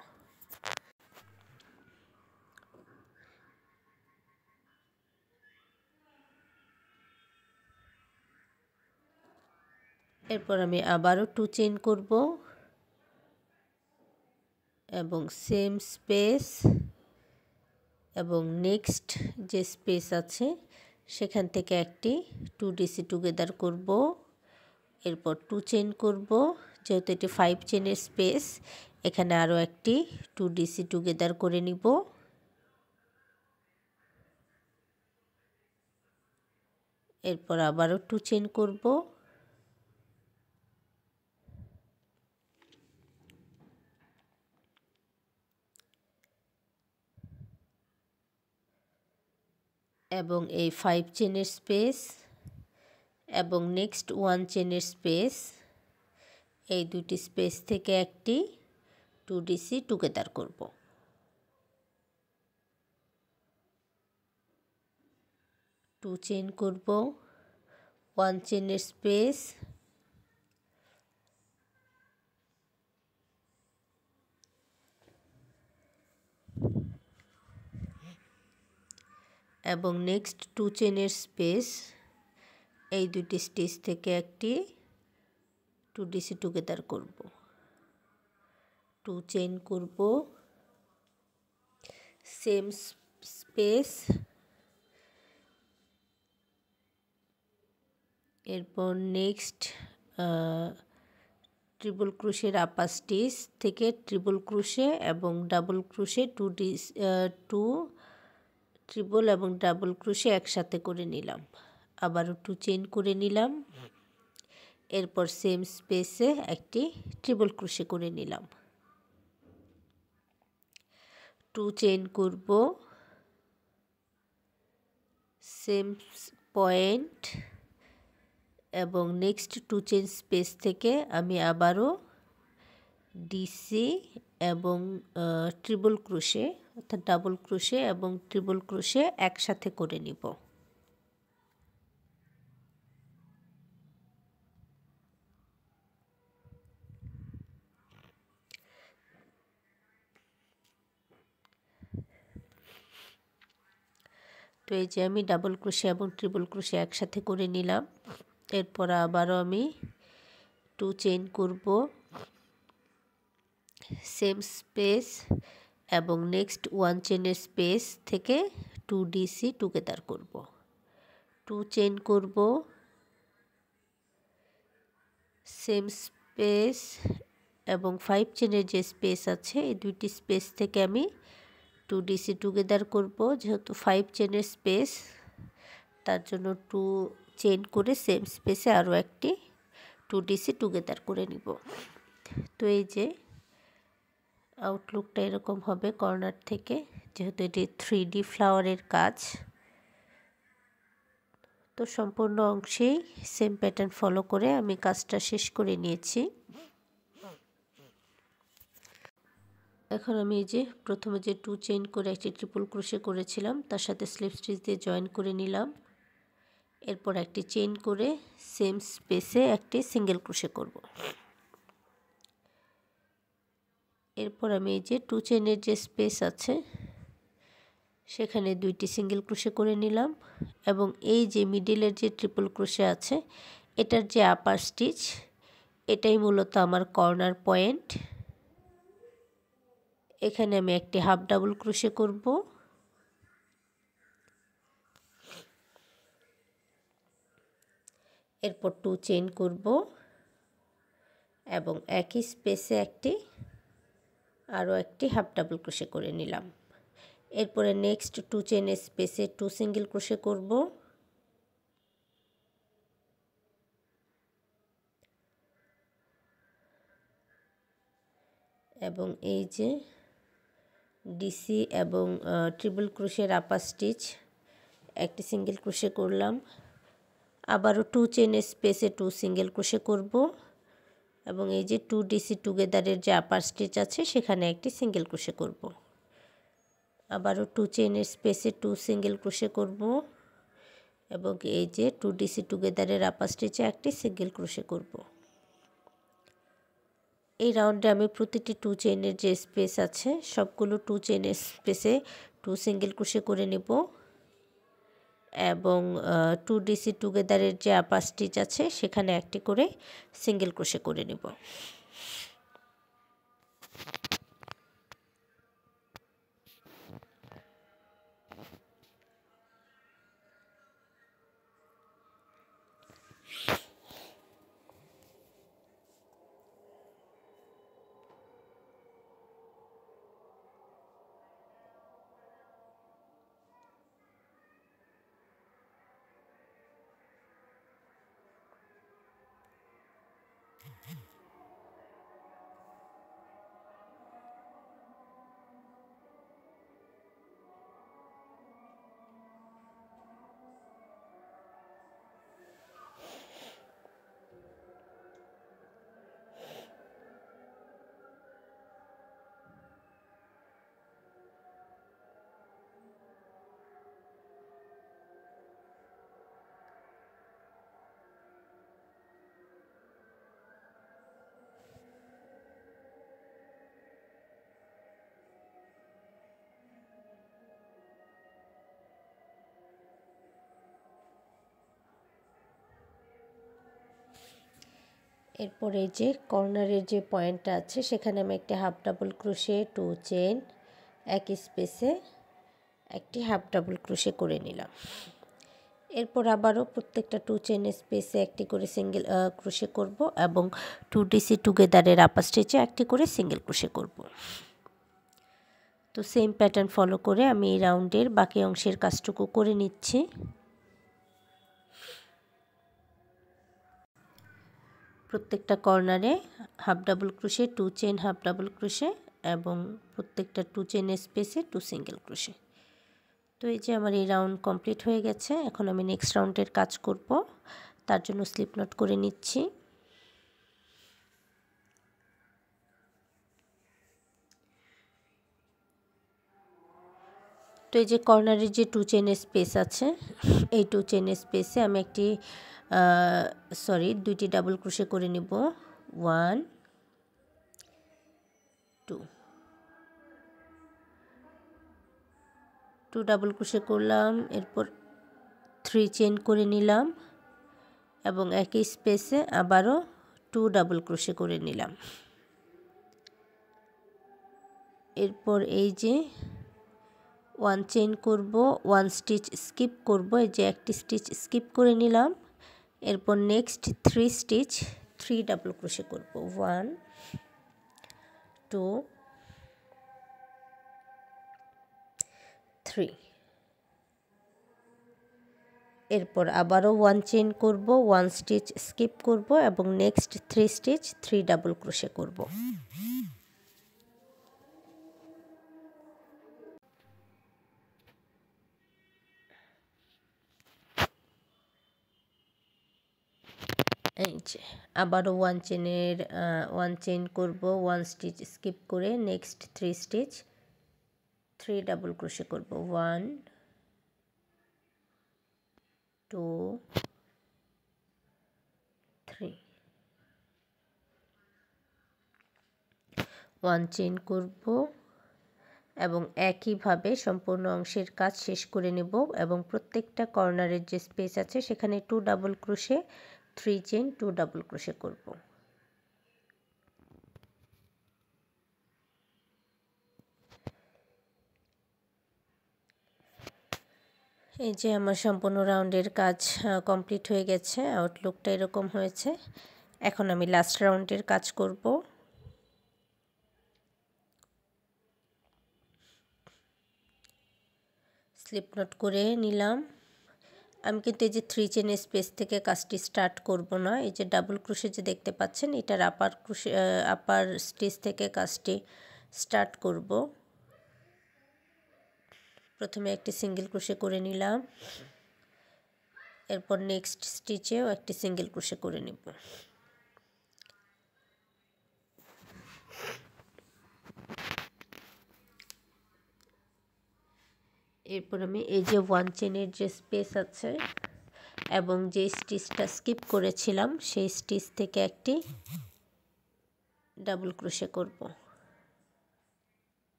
এরপর আমি আবারও 2 চেইন করব এবং সেম স্পেস এবং নেক্সট যে স্পেস আছে সেখান থেকে একটি 2DC টুগেদার করব। এরপর 2 চেইন করব, যেহেতু এটি 5 চেইনের স্পেস এখানে আরও একটি 2DC টুগেদার করে নিব। এরপর আবারও 2 চেইন করব এবং এই 5 চেইনের স্পেস এবং নেক্সট 1 চেইনের স্পেস, এই দুটি স্পেস থেকে একটি 2DC টুগেদার করব। 2 চেইন করব, 1 চেইনের স্পেস এবং নেক্সট 2 চেইনের স্পেস, এই দুটি স্টিচ থেকে একটি 2DC টুগেদার করব। 2 চেইন করব, সেম স্পেস, এরপর নেক্সট ট্রিপল ক্রোশের আপার স্টিচ থেকে ট্রিপল ক্রোশে এবং ডাবল ক্রোশে 2 ট্রিপল এবং ডাবল ক্রোশে একসাথে করে নিলাম। আবারও 2 চেইন করে নিলাম। এরপর সেম স্পেসে একটি ট্রিপল ক্রোশে করে নিলাম। 2 চেইন করব, সেম পয়েন্ট এবং নেক্সট 2 চেইন স্পেস থেকে আমি আবারও ডিসি এবং ট্রিপল ক্রোশে অর্থাৎ ডাবল ক্রোশে এবং ট্রিপল ক্রোশে একসাথে করে নিব। তো এই যে আমি ডাবল ক্রোশে এবং ট্রিপল ক্রোশে একসাথে করে নিলাম। এরপর আবারও আমি 2 চেইন করব, সেম স্পেস এবং নেক্সট 1 চেইনের স্পেস থেকে 2 ডিসি টুগেদার করব। 2 চেইন করব, সেম স্পেস এবং 5 চেইনের যে স্পেস আছে এই দুইটি স্পেস থেকে আমি 2 ডিসি টুগেদার করব। যেহেতু 5 চেইনের স্পেস, তার জন্য 2 চেইন করে সেম স্পেসে আরও একটি 2 ডিসি টুগেদার করে নিব। তো এই যে আউটলুকটা এরকম হবে কর্নার থেকে, যেহেতু এটি 3D ফ্লাওয়ারের কাজ। তো সম্পূর্ণ অংশেই সেম প্যাটার্ন ফলো করে আমি কাজটা শেষ করে নিয়েছি। এখন আমি এই যে প্রথমে যে 2 চেইন করে একটি ট্রিপল ক্রোশে করেছিলাম তার সাথে স্লিপ স্টিচ দিয়ে জয়েন করে নিলাম। এরপর একটি চেইন করে সেম স্পেসে একটি সিঙ্গেল ক্রোশে করব। এরপর আমি এই যে 2 চেইনের যে স্পেস আছে সেখানে 2টি সিঙ্গেল ক্রোশে করে নিলাম এবং এই যে মিডিলের যে ট্রিপল ক্রোশে আছে এটার যে আপার স্টিচ এটাই মূলত আমার কর্নার পয়েন্ট। এখানে আমি একটি হাফ ডাবল ক্রোশে করব, এরপর 2 চেইন করব এবং একই স্পেসে আরও একটি হাফ ডাবল ক্রোশে করে নিলাম। এরপরে নেক্সট 2 চেইনের স্পেসে 2 সিঙ্গেল ক্রোশে করব এবং এই যে ডিসি এবং ট্রিপল ক্রোশের আপার স্টিচ একটি সিঙ্গেল ক্রোশে করলাম। আবারও 2 চেইনের স্পেসে 2 সিঙ্গেল ক্রোশে করব এবং এই যে 2 ডিসি টুগেদারের যে আপার স্টিচ আছে সেখানে একটি সিঙ্গেল ক্রোশে করব। আবারও 2 চেইনের স্পেসে 2 সিঙ্গেল ক্রোশে করব এবং এই যে 2 ডিসি টুগেদারের আপার স্টিচে একটি সিঙ্গেল ক্রোশে করব। এই রাউন্ডে আমি প্রতিটি 2 চেইনের যে স্পেস আছে সবগুলো 2 চেইনের স্পেসে 2 সিঙ্গেল ক্রোশে করে নেব এবং 2 ডিসি টুগেদারের যে আপার স্টিচ আছে সেখানে একটি করে সিঙ্গেল ক্রোশে করে নেব। এরপরে যে কর্নারের যে পয়েন্টটা আছে সেখানে আমি একটি হাফ ডাবল ক্রোশে 2 চেইন একই স্পেসে একটি হাফ ডাবল ক্রোশে করে নিলাম। এরপর আবারও প্রত্যেকটা 2 চেইনের স্পেসে একটি করে সিঙ্গেল ক্রোশে করব এবং 2 ডিসি টুগেদারের আপার স্টিচে একটি করে সিঙ্গেল ক্রোশে করব। তো সেম প্যাটার্ন ফলো করে আমি এই রাউন্ডের বাকি অংশের কাজটুকু করে নিচ্ছি। প্রত্যেকটা কর্নারে half double crochet 2 chain half double crochet এবং প্রত্যেকটা 2 চেন স্পেসে 2 সিঙ্গেল ক্রোশে। তো এই যে আমার এই রাউন্ড কমপ্লিট হয়ে গেছে। এখন আমি নেক্সট রাউন্ডের কাজ করব। তার জন্য স্লিপ নট করে নিচ্ছি। তো এই যে কর্নারের যে 2 চেন স্পেস আছে, এই 2 চেন স্পেসে আমি একটি দুইটি ডাবল ক্রোশে করে নিব। 1 2 ডাবল ক্রোশে করলাম, এরপর 3 চেন করে নিলাম এবং একই স্পেসে আবারও 2 ডাবল ক্রোশে করে নিলাম। এরপর এই যে 1 চেন করব, 1 স্টিচ স্কিপ করব, এই যে একটি স্টিচ স্কিপ করে নিলাম। এরপর নেক্সট 3 স্টিচ 3 ডাবল ক্রোশে করব। 1 2 3। এরপর আবারও 1 চেন করব, 1 স্টিচ স্কিপ করব এবং নেক্সট 3 স্টিচ 3 ডাবল ক্রোশে করব। এই যে আবারও 1 চেন করব, 1 স্টিচ স্কিপ করে নেক্সট 3 স্টিচ 3 ডাবল ক্রোশে করব। 1 2 3। 1 চেন করব এবং একইভাবে সম্পূর্ণ অংশের কাজ শেষ করে নেব এবং প্রত্যেকটা কর্নারের যে স্পেস আছে সেখানে 2 double crochet 3 chain 2 double crochet করব। এই যে আমার সম্পূর্ণ রাউন্ডের কাজ কমপ্লিট হয়ে গেছে। আউটলুকটা এরকম হয়েছে। এখন আমি লাস্ট রাউন্ডের কাজ করব। স্লিপ নট করে নিলাম। আমি কিন্তু এই যে 3 চেন স্পেস থেকে কাজটি স্টার্ট করব না। এই যে ডাবল ক্রোশে যে দেখতে পাচ্ছেন এটার আপার স্টিচ থেকে কাজটি স্টার্ট করব। প্রথমে একটি সিঙ্গেল ক্রোশে করে নিলাম, এরপর নেক্সট স্টিচেও একটি সিঙ্গেল ক্রোশে করে নেব। এরপর আমি এই যে 1 চেনের যে স্পেস আছে এবং যে স্টিচটা স্কিপ করেছিলাম সেই স্টিচ থেকে একটি ডাবল ক্রোশে করব।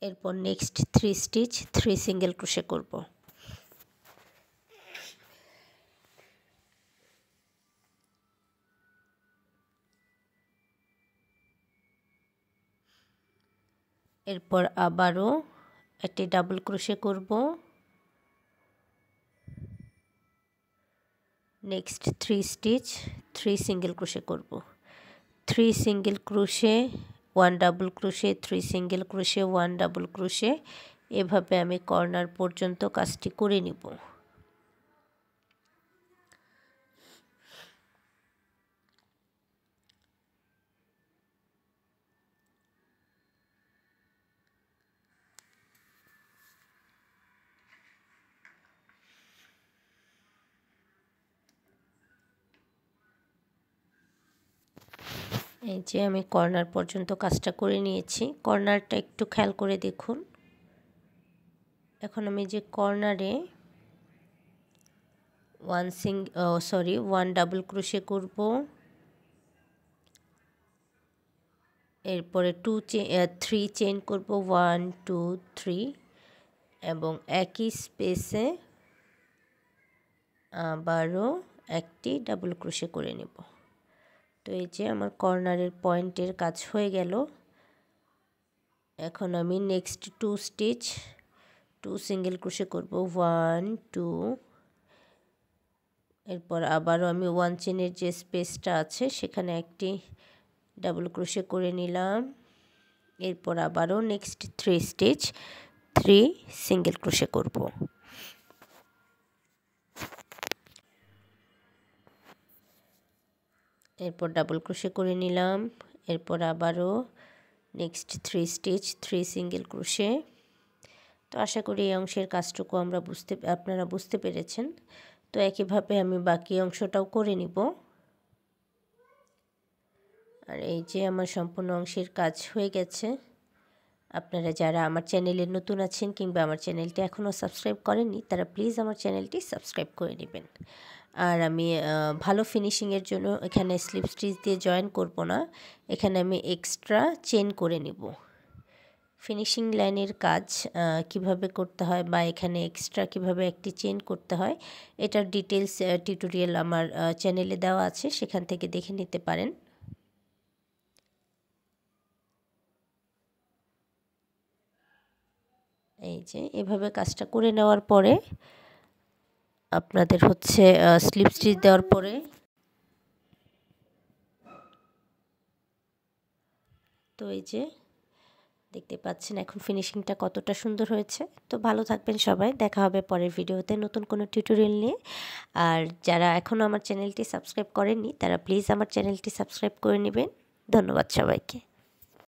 এরপর নেক্সট 3 স্টিচ 3 সিঙ্গেল ক্রোশে করব। এরপর আবারও একটি ডাবল ক্রোশে করব। নেক্সট 3 স্টিচ 3 সিঙ্গেল ক্রোশে করব। 3 single crochet 1 double crochet 3 single crochet 1 double crochet, এভাবে আমি কর্নার পর্যন্ত কাজটি করে নিব। এই যে আমি কর্নার পর্যন্ত কাজটা করে নিয়েছি। কর্নারটা একটু খেয়াল করে দেখুন। এখন আমি যে কর্নারে 1 ডাবল ক্রোশে করব, এরপরে 3 চেন করব 1 2 3 এবং একই স্পেসে আবারও একটি ডাবল ক্রোশে করে নেব। তো এই যে আমার কর্নারের পয়েন্টের কাজ হয়ে গেল। এখন আমি নেক্সট 2 স্টিচ 2 সিঙ্গেল ক্রোশে করব 1 2। এরপর আবারও আমি 1 চেনের যে স্পেসটা আছে সেখানে একটি ডাবল ক্রোশে করে নিলাম। এরপর আবারও নেক্সট 3 স্টিচ 3 সিঙ্গেল ক্রোশে করব। এরপর ডাবল ক্রোশে করে নিলাম। এরপর আবারও নেক্সট 3 স্টিচ 3 সিঙ্গেল ক্রোশে। তো আশা করি এই অংশের কাজটুকু আপনারা বুঝতে পেরেছেন। তো একইভাবে আমি বাকি অংশটাও করে নিব। আর এই যে আমার সম্পূর্ণ অংশের কাজ হয়ে গেছে। আপনারা যারা আমার চ্যানেলে নতুন আছেন কিংবা আমার চ্যানেলটি এখনও সাবস্ক্রাইব করেননি তারা প্লিজ আমার চ্যানেলটি সাবস্ক্রাইব করে নেবেন। আর আমি ভালো ফিনিশিংয়ের জন্য এখানে স্লিপ স্টিচ দিয়ে জয়েন করব না, এখানে আমি এক্সট্রা চেন করে নেব। ফিনিশিং লাইনের কাজ কিভাবে করতে হয় বা এখানে এক্সট্রা কিভাবে একটি চেন করতে হয় এটার ডিটেলস টিউটোরিয়াল আমার চ্যানেলে দেওয়া আছে, সেখান থেকে দেখে নিতে পারেন। এই যে এভাবে কাজটা করে নেওয়ার পরে আপনাদের হচ্ছে স্লিপ স্টিচ দেওয়ার পরে তো এই যে দেখতে পাচ্ছেন এখন ফিনিশিংটা কতটা সুন্দর হয়েছে। তো ভালো থাকবেন সবাই, দেখা হবে পরের ভিডিওতে নতুন কোনো টিউটোরিয়াল নিয়ে। আর যারা এখনও আমার চ্যানেলটি সাবস্ক্রাইব করেননি তারা প্লিজ আমার চ্যানেলটি সাবস্ক্রাইব করে নেবেন। ধন্যবাদ সবাইকে।